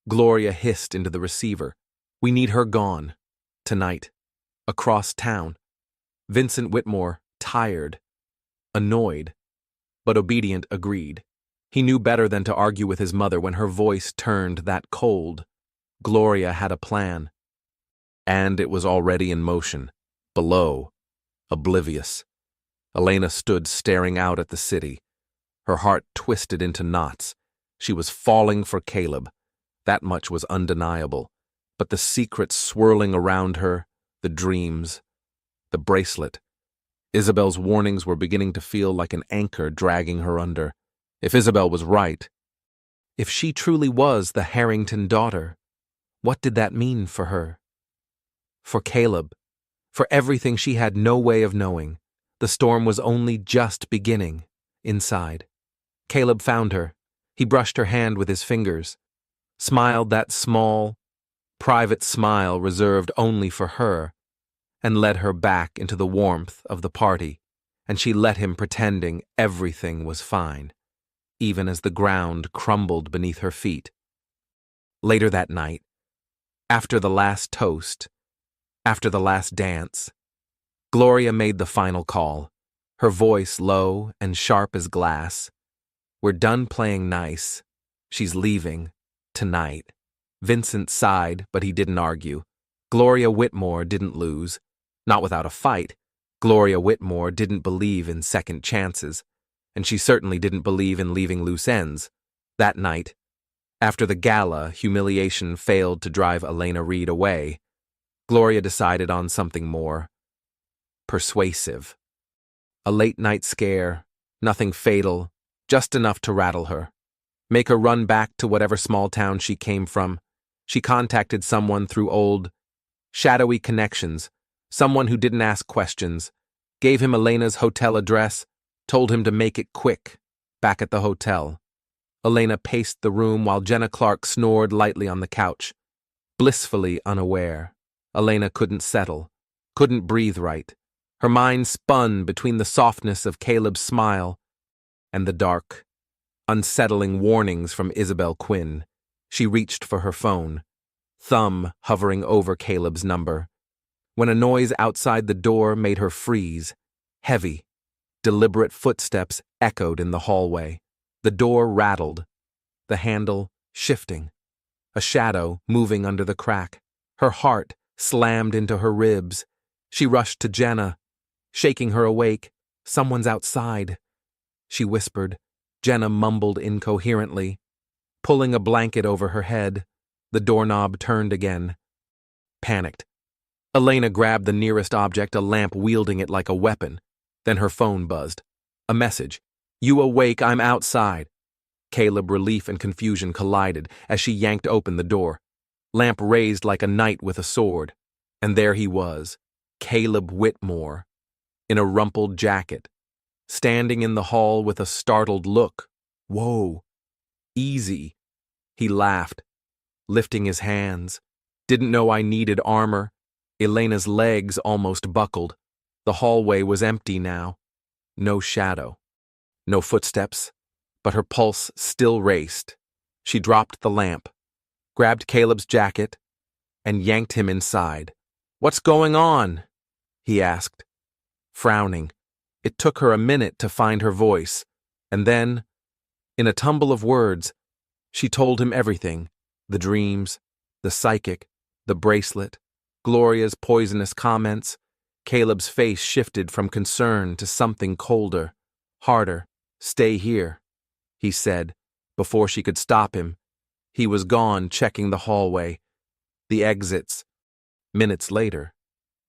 Gloria hissed into the receiver. "We need her gone. Tonight. Across town." Vincent Whitmore, tired, annoyed, but obedient, agreed. He knew better than to argue with his mother when her voice turned that cold. Gloria had a plan. And it was already in motion. Below, oblivious. Elena stood staring out at the city. Her heart twisted into knots. She was falling for Caleb. That much was undeniable. But the secrets swirling around her, the dreams, the bracelet. Isabel's warnings were beginning to feel like an anchor dragging her under. If Isabel was right, if she truly was the Harrington daughter, what did that mean for her? For Caleb, for everything she had no way of knowing. The storm was only just beginning, inside. Caleb found her. He brushed her hand with his fingers, smiled that small, private smile reserved only for her, and led her back into the warmth of the party, and she let him pretending everything was fine, even as the ground crumbled beneath her feet. Later that night, after the last toast, after the last dance, Gloria made the final call, her voice low and sharp as glass. "We're done playing nice. She's leaving. Tonight." Vincent sighed, but he didn't argue. Gloria Whitmore didn't lose. Not without a fight. Gloria Whitmore didn't believe in second chances, and she certainly didn't believe in leaving loose ends. That night, after the gala, humiliation failed to drive Elena Reed away. Gloria decided on something more persuasive. A late-night scare, nothing fatal, just enough to rattle her. Make her run back to whatever small town she came from. She contacted someone through old, shadowy connections, someone who didn't ask questions, gave him Elena's hotel address, told him to make it quick, back at the hotel. Elena paced the room while Jenna Clark snored lightly on the couch. Blissfully unaware, Elena couldn't settle, couldn't breathe right. Her mind spun between the softness of Caleb's smile and the dark, unsettling warnings from Isabel Quinn. She reached for her phone, thumb hovering over Caleb's number, when a noise outside the door made her freeze. Heavy, deliberate footsteps echoed in the hallway. The door rattled, the handle shifting, a shadow moving under the crack. Her heart slammed into her ribs. She rushed to Jenna, shaking her awake. "Someone's outside," she whispered. Jenna mumbled incoherently. Pulling a blanket over her head, the doorknob turned again. Panicked, Elena grabbed the nearest object, a lamp, wielding it like a weapon. Then her phone buzzed. A message. "You awake? I'm outside." Caleb, relief and confusion collided as she yanked open the door. Lamp raised like a knight with a sword. And there he was, Caleb Whitmore, in a rumpled jacket, standing in the hall with a startled look. "Whoa. Easy." He laughed, lifting his hands. "Didn't know I needed armor." Elena's legs almost buckled. The hallway was empty now. No shadow. No footsteps, but her pulse still raced. She dropped the lamp, grabbed Caleb's jacket, and yanked him inside. "What's going on?" he asked, frowning. It took her a minute to find her voice, and then, in a tumble of words, she told him everything: the dreams, the psychic, the bracelet, Gloria's poisonous comments. Caleb's face shifted from concern to something colder, harder. "Stay here," he said, before she could stop him. He was gone, checking the hallway, the exits. Minutes later,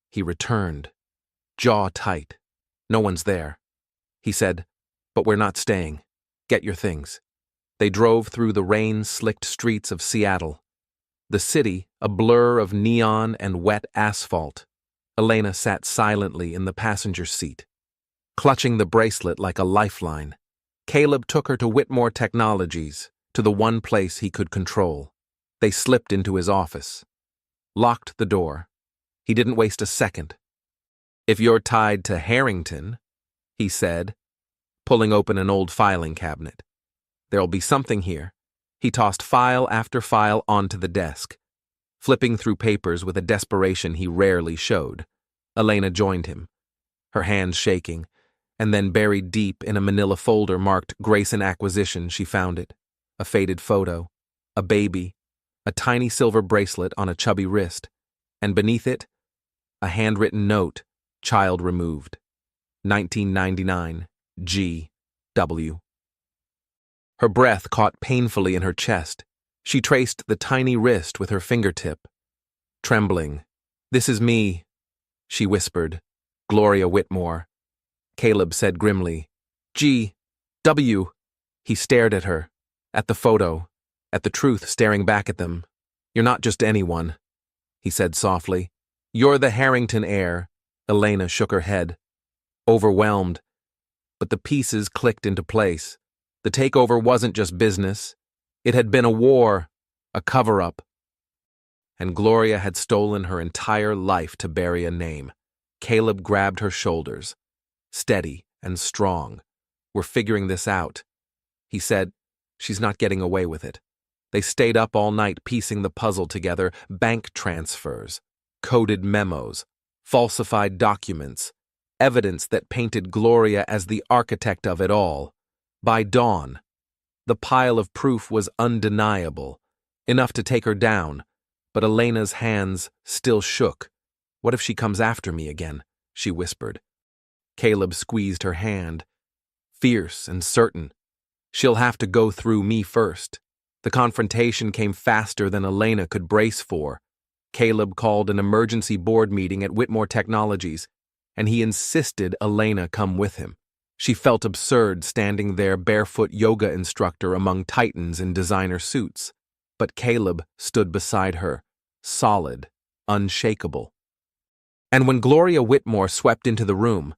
he returned, jaw tight. "No one's there," he said, "but we're not staying. Get your things." They drove through the rain-slicked streets of Seattle. The city, a blur of neon and wet asphalt. Elena sat silently in the passenger seat, clutching the bracelet like a lifeline. Caleb took her to Whitmore Technologies, to the one place he could control. They slipped into his office, locked the door. He didn't waste a second. "If you're tied to Harrington," he said, pulling open an old filing cabinet, "there'll be something here." He tossed file after file onto the desk, flipping through papers with a desperation he rarely showed. Elena joined him, her hands shaking, and then buried deep in a manila folder marked Grayson Acquisition, she found it. A faded photo, a baby, a tiny silver bracelet on a chubby wrist, and beneath it, a handwritten note, child removed. 1999, G.W. Her breath caught painfully in her chest. She traced the tiny wrist with her fingertip. Trembling, "This is me," she whispered. "Gloria Whitmore." Caleb said grimly, "G.W." He stared at her, at the photo, at the truth staring back at them. "You're not just anyone," he said softly. "You're the Harrington heir." Elena shook her head, overwhelmed, but the pieces clicked into place. The takeover wasn't just business. It had been a war, a cover-up. And Gloria had stolen her entire life to bury a name. Caleb grabbed her shoulders. "Steady and strong. We're figuring this out," he said. "She's not getting away with it." They stayed up all night piecing the puzzle together, bank transfers, coded memos, falsified documents, evidence that painted Gloria as the architect of it all. By dawn, the pile of proof was undeniable, enough to take her down, but Elena's hands still shook. "What if she comes after me again?" she whispered. Caleb squeezed her hand, fierce and certain. "She'll have to go through me first." The confrontation came faster than Elena could brace for. Caleb called an emergency board meeting at Whitmore Technologies, and he insisted Elena come with him. She felt absurd standing there barefoot yoga instructor among titans in designer suits, but Caleb stood beside her, solid, unshakable. And when Gloria Whitmore swept into the room,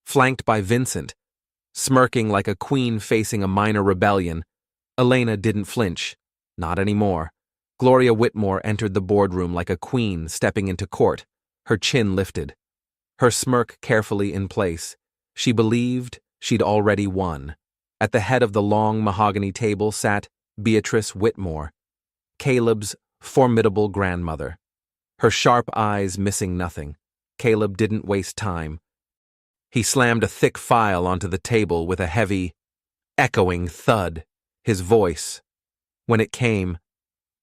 flanked by Vincent, smirking like a queen facing a minor rebellion, Elena didn't flinch. Not anymore. Gloria Whitmore entered the boardroom like a queen stepping into court, her chin lifted, her smirk carefully in place. She believed she'd already won. At the head of the long mahogany table sat Beatrice Whitmore, Caleb's formidable grandmother. Her sharp eyes missing nothing. Caleb didn't waste time. He slammed a thick file onto the table with a heavy, echoing thud. His voice, when it came,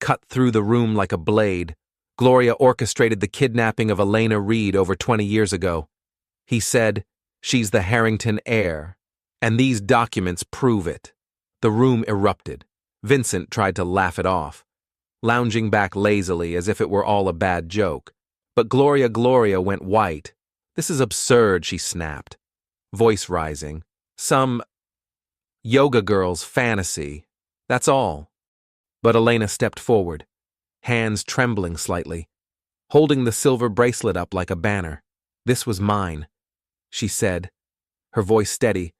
cut through the room like a blade. Gloria orchestrated the kidnapping of Elena Reed over 20 years ago. He said, "She's the Harrington heir, and these documents prove it." The room erupted. Vincent tried to laugh it off, lounging back lazily as if it were all a bad joke. But Gloria went white. "This is absurd," she snapped, voice rising. "Some yoga girl's fantasy, that's all." But Elena stepped forward, hands trembling slightly, holding the silver bracelet up like a banner. "This was mine," she said, her voice steady.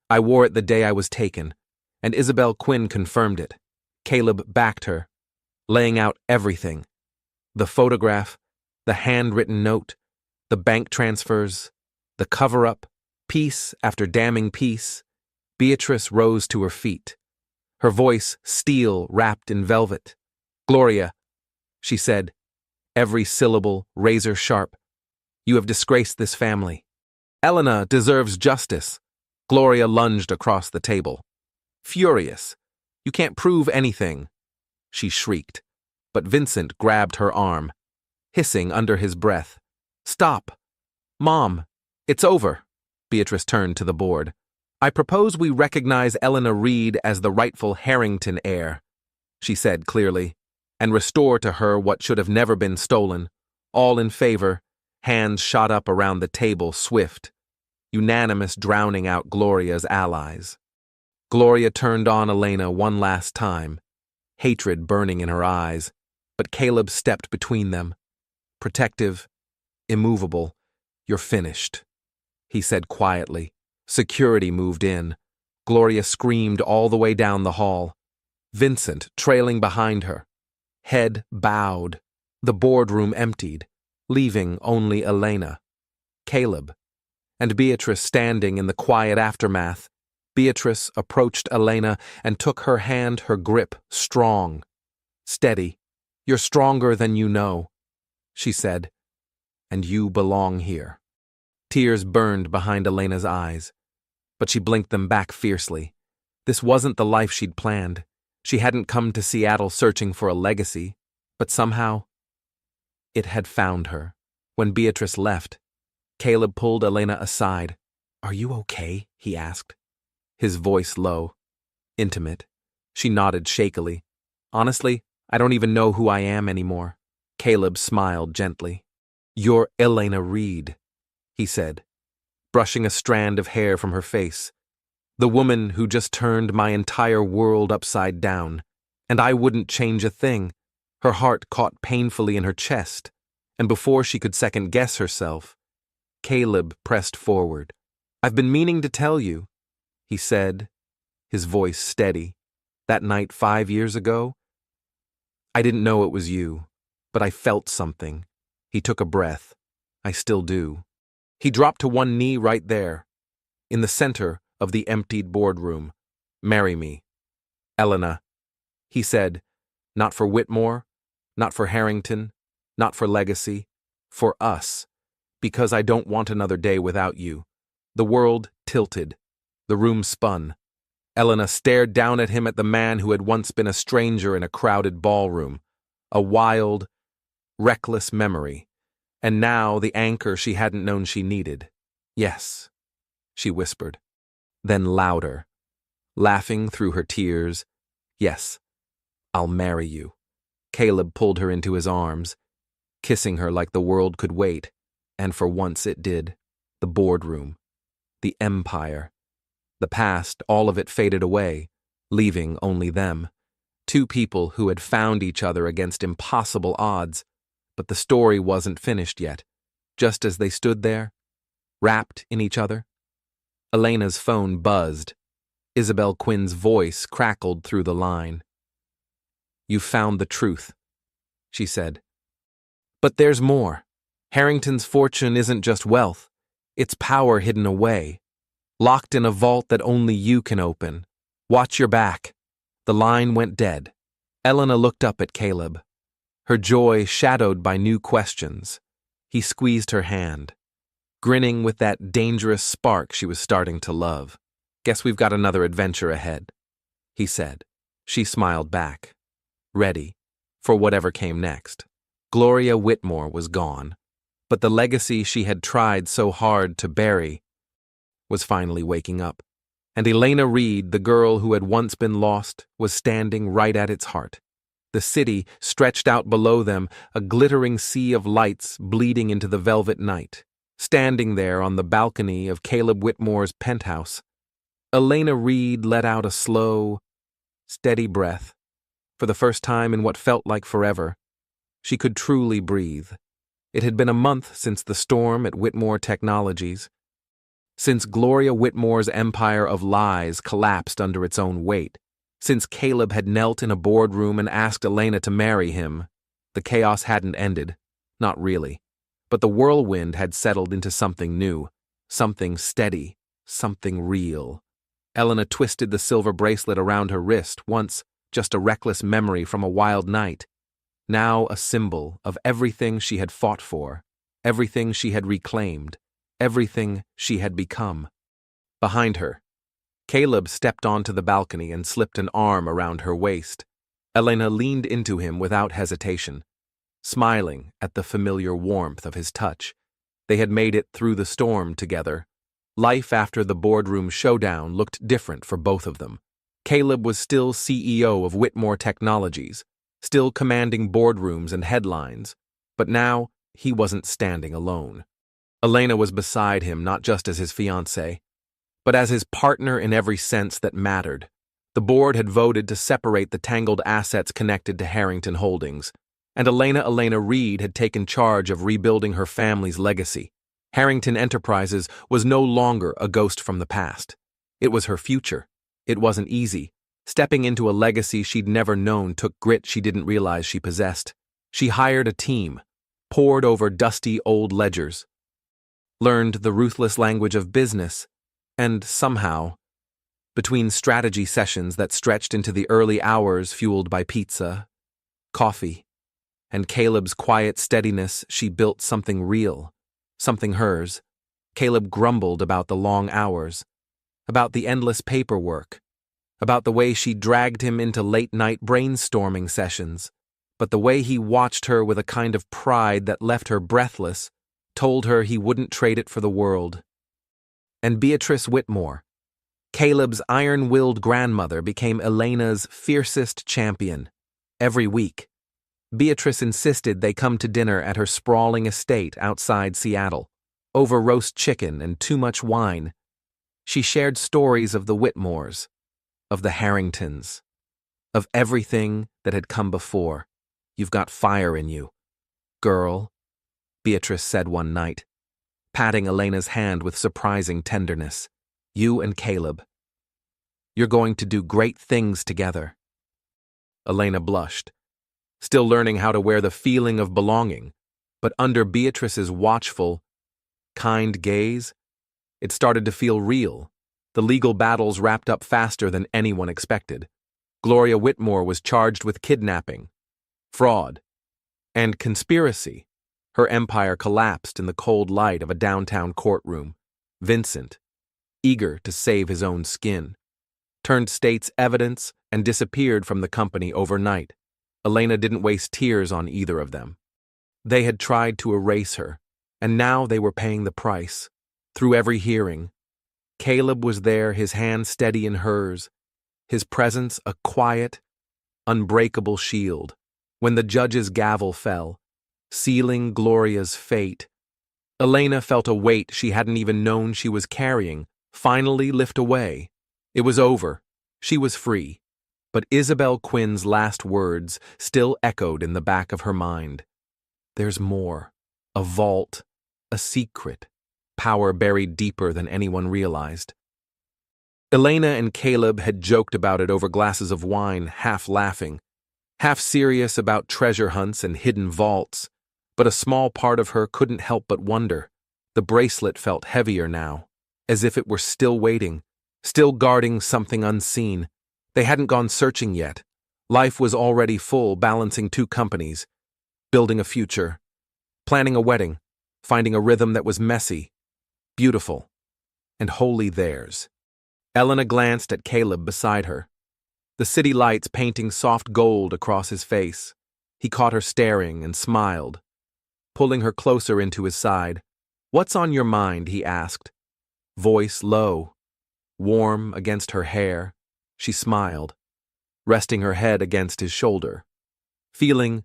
"I wore it the day I was taken, and Isabel Quinn confirmed it." Caleb backed her, laying out everything. The photograph, the handwritten note, the bank transfers, the cover-up, piece after damning piece. Beatrice rose to her feet, her voice steel wrapped in velvet. "Gloria," she said, every syllable razor sharp, "you have disgraced this family. Elena deserves justice." Gloria lunged across the table. Furious. "You can't prove anything," she shrieked, but Vincent grabbed her arm, hissing under his breath. "Stop. Mom, it's over." Beatrice turned to the board. "I propose we recognize Elena Reed as the rightful Harrington heir," she said clearly, "and restore to her what should have never been stolen. All in favor." Hands shot up around the table, swift, unanimous, drowning out Gloria's allies. Gloria turned on Elena one last time, hatred burning in her eyes, but Caleb stepped between them, protective, immovable. "You're finished," he said quietly. Security moved in. Gloria screamed all the way down the hall. Vincent trailing behind her. Head bowed. The boardroom emptied, leaving only Elena, Caleb, and Beatrice standing in the quiet aftermath. Beatrice approached Elena and took her hand, her grip strong. "Steady. You're stronger than you know," she said, "and you belong here." Tears burned behind Elena's eyes, but she blinked them back fiercely. This wasn't the life she'd planned. She hadn't come to Seattle searching for a legacy, but somehow it had found her. When Beatrice left, Caleb pulled Elena aside. "Are you okay?" he asked, his voice low, intimate. She nodded shakily. "Honestly, I don't even know who I am anymore." Caleb smiled gently. "You're Elena Reed," he said, brushing a strand of hair from her face. "The woman who just turned my entire world upside down, and I wouldn't change a thing." Her heart caught painfully in her chest, and before she could second-guess herself, Caleb pressed forward. "I've been meaning to tell you," he said, his voice steady. "That night 5 years ago, I didn't know it was you, but I felt something." He took a breath. "I still do." He dropped to one knee right there, in the center of the emptied boardroom. "Marry me, Elena," he said, "not for Whitmore, not for Harrington, not for legacy, for us, because I don't want another day without you." The world tilted. The room spun. Elena stared down at him, at the man who had once been a stranger in a crowded ballroom, a wild, reckless memory, and now the anchor she hadn't known she needed. "Yes," she whispered. Then louder, laughing through her tears, "Yes, I'll marry you." Caleb pulled her into his arms, kissing her like the world could wait, and for once it did. The boardroom, the empire, the past, all of it faded away, leaving only them. Two people who had found each other against impossible odds. But the story wasn't finished yet. Just as they stood there, wrapped in each other, Elena's phone buzzed. Isabel Quinn's voice crackled through the line. "You've found the truth," she said. "But there's more. Harrington's fortune isn't just wealth. It's power hidden away, locked in a vault that only you can open. Watch your back." The line went dead. Elena looked up at Caleb, her joy shadowed by new questions. He squeezed her hand, grinning with that dangerous spark she was starting to love. "Guess we've got another adventure ahead," he said. She smiled back, ready for whatever came next. Gloria Whitmore was gone, but the legacy she had tried so hard to bury was finally waking up. And Elena Reed, the girl who had once been lost, was standing right at its heart. The city stretched out below them, a glittering sea of lights bleeding into the velvet night. Standing there on the balcony of Caleb Whitmore's penthouse, Elena Reed let out a slow, steady breath. For the first time in what felt like forever, she could truly breathe. It had been a month since the storm at Whitmore Technologies, since Gloria Whitmore's empire of lies collapsed under its own weight, since Caleb had knelt in a boardroom and asked Elena to marry him. The chaos hadn't ended, not really, but the whirlwind had settled into something new, something steady, something real. Elena twisted the silver bracelet around her wrist, once just a reckless memory from a wild night, now a symbol of everything she had fought for, everything she had reclaimed, everything she had become. Behind her, Caleb stepped onto the balcony and slipped an arm around her waist. Elena leaned into him without hesitation, smiling at the familiar warmth of his touch. They had made it through the storm together. Life after the boardroom showdown looked different for both of them. Caleb was still CEO of Whitmore Technologies, still commanding boardrooms and headlines, but now he wasn't standing alone. Elena was beside him not just as his fiancée, but as his partner in every sense that mattered. The board had voted to separate the tangled assets connected to Harrington Holdings, and Elena Reed had taken charge of rebuilding her family's legacy. Harrington Enterprises was no longer a ghost from the past. It was her future. It wasn't easy. Stepping into a legacy she'd never known took grit she didn't realize she possessed. She hired a team, pored over dusty old ledgers, learned the ruthless language of business, and somehow, between strategy sessions that stretched into the early hours fueled by pizza, coffee, and Caleb's quiet steadiness, she built something real, something hers. Caleb grumbled about the long hours, about the endless paperwork, about the way she dragged him into late-night brainstorming sessions, but the way he watched her with a kind of pride that left her breathless, told her he wouldn't trade it for the world. And Beatrice Whitmore, Caleb's iron-willed grandmother, became Elena's fiercest champion. Every week, Beatrice insisted they come to dinner at her sprawling estate outside Seattle. Over roast chicken and too much wine, she shared stories of the Whitmores, of the Harringtons, of everything that had come before. "You've got fire in you, girl," Beatrice said one night, patting Elena's hand with surprising tenderness. "You and Caleb, you're going to do great things together." Elena blushed, still learning how to wear the feeling of belonging, but under Beatrice's watchful, kind gaze, it started to feel real. The legal battles wrapped up faster than anyone expected. Gloria Whitmore was charged with kidnapping, fraud, and conspiracy. Her empire collapsed in the cold light of a downtown courtroom. Vincent, eager to save his own skin, turned state's evidence and disappeared from the company overnight. Elena didn't waste tears on either of them. They had tried to erase her, and now they were paying the price. Through every hearing, Caleb was there, his hand steady in hers, his presence a quiet, unbreakable shield. When the judge's gavel fell, sealing Gloria's fate, Elena felt a weight she hadn't even known she was carrying finally lift away. It was over. She was free. But Isabel Quinn's last words still echoed in the back of her mind. "There's more. A vault. A secret. Power buried deeper than anyone realized." Elena and Caleb had joked about it over glasses of wine, half laughing, half serious about treasure hunts and hidden vaults, but a small part of her couldn't help but wonder. The bracelet felt heavier now, as if it were still waiting, still guarding something unseen. They hadn't gone searching yet. Life was already full, balancing two companies, building a future, planning a wedding, finding a rhythm that was messy, beautiful, and wholly theirs. Elena glanced at Caleb beside her, the city lights painting soft gold across his face. He caught her staring and smiled, pulling her closer into his side. "What's on your mind?" he asked, voice low, warm against her hair. She smiled, resting her head against his shoulder, feeling,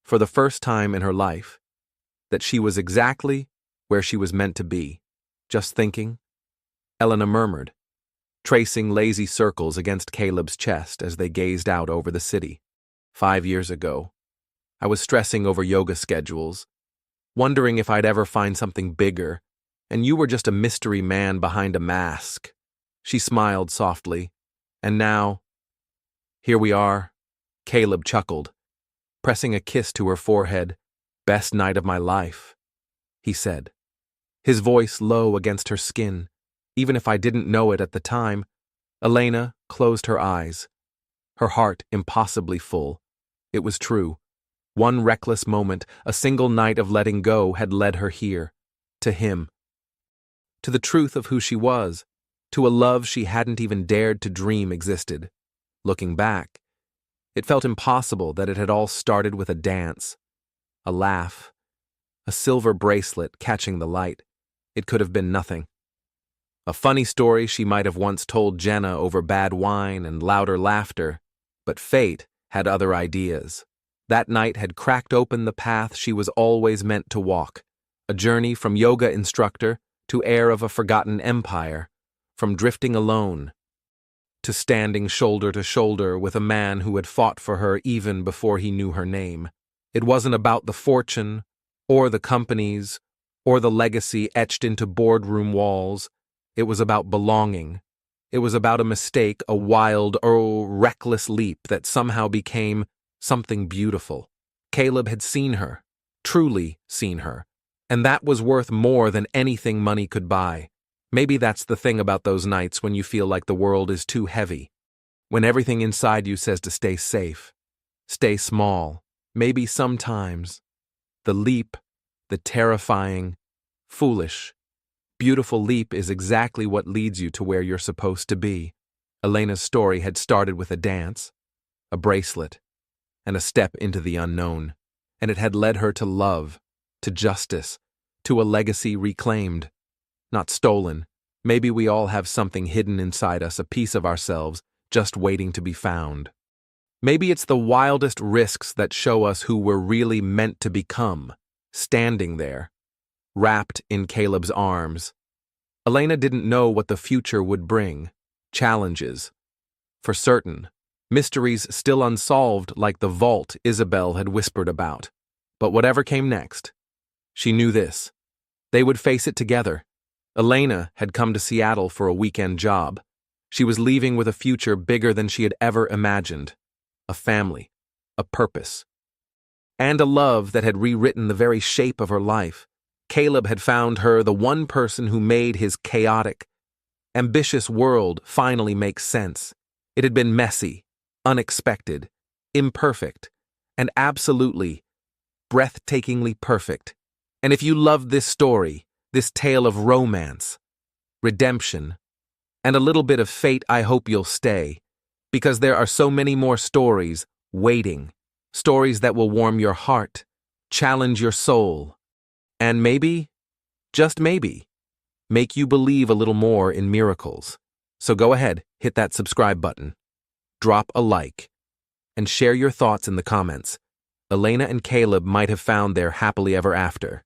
for the first time in her life, that she was exactly where she was meant to be. "Just thinking," Elena murmured, tracing lazy circles against Caleb's chest as they gazed out over the city. 5 years ago, I was stressing over yoga schedules, wondering if I'd ever find something bigger, and you were just a mystery man behind a mask." She smiled softly. "And now, here we are." Caleb chuckled, pressing a kiss to her forehead. "Best night of my life," he said, his voice low against her skin. Even if I didn't know it at the time, Elena closed her eyes, her heart impossibly full. It was true. One reckless moment, a single night of letting go had led her here, to him, to the truth of who she was, to a love she hadn't even dared to dream existed. Looking back, it felt impossible that it had all started with a dance, a laugh, a silver bracelet catching the light. It could have been nothing. A funny story she might have once told Jenna over bad wine and louder laughter, but fate had other ideas. That night had cracked open the path she was always meant to walk, a journey from yoga instructor to heir of a forgotten empire, from drifting alone to standing shoulder to shoulder with a man who had fought for her even before he knew her name. It wasn't about the fortune, or the companies, or the legacy etched into boardroom walls. It was about belonging. It was about a mistake, a wild or reckless leap that somehow became something beautiful. Caleb had seen her, truly seen her, and that was worth more than anything money could buy. Maybe that's the thing about those nights when you feel like the world is too heavy, when everything inside you says to stay safe, stay small. Maybe sometimes the leap, the terrifying, foolish, beautiful leap is exactly what leads you to where you're supposed to be. Elena's story had started with a dance, a bracelet, and a step into the unknown, and it had led her to love, to justice, to a legacy reclaimed, not stolen. Maybe we all have something hidden inside us, a piece of ourselves, just waiting to be found. Maybe it's the wildest risks that show us who we're really meant to become, standing there, wrapped in Caleb's arms. Elena didn't know what the future would bring. Challenges, for certain. Mysteries still unsolved like the vault Isabel had whispered about. But whatever came next, she knew this. They would face it together. Elena had come to Seattle for a weekend job. She was leaving with a future bigger than she had ever imagined. A family, a purpose, and a love that had rewritten the very shape of her life. Caleb had found her the one person who made his chaotic, ambitious world finally make sense. It had been messy, unexpected, imperfect, and absolutely, breathtakingly perfect. And if you loved this story, this tale of romance, redemption, and a little bit of fate, I hope you'll stay, because there are so many more stories waiting, stories that will warm your heart, challenge your soul, and maybe, just maybe, make you believe a little more in miracles. So go ahead, hit that subscribe button, drop a like, and share your thoughts in the comments. Elena and Caleb might have found their happily ever after.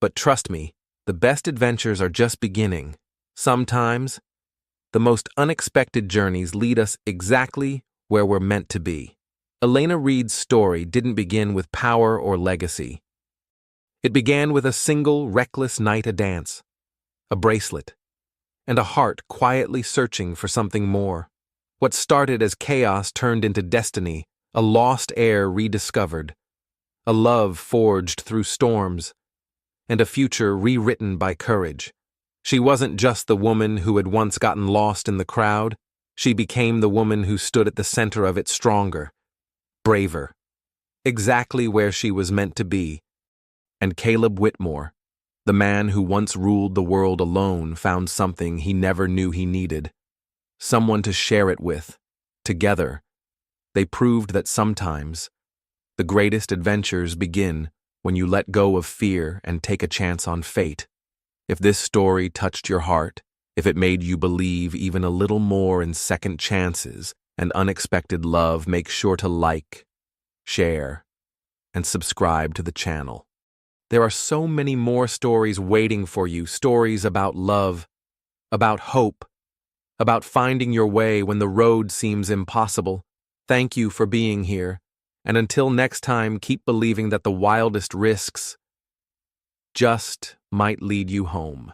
But trust me, the best adventures are just beginning. Sometimes, the most unexpected journeys lead us exactly where we're meant to be. Elena Reed's story didn't begin with power or legacy. It began with a single reckless night, a dance, a bracelet, and a heart quietly searching for something more. What started as chaos turned into destiny, a lost heir rediscovered, a love forged through storms, and a future rewritten by courage. She wasn't just the woman who had once gotten lost in the crowd. She became the woman who stood at the center of it, stronger, braver, exactly where she was meant to be. And Caleb Whitmore, the man who once ruled the world alone, found something he never knew he needed. Someone to share it with. Together, they proved that sometimes the greatest adventures begin when you let go of fear and take a chance on fate. If this story touched your heart, if it made you believe even a little more in second chances and unexpected love, make sure to like, share, and subscribe to the channel. There are so many more stories waiting for you, stories about love, about hope, about finding your way when the road seems impossible. Thank you for being here, and until next time, keep believing that the wildest risks just might lead you home.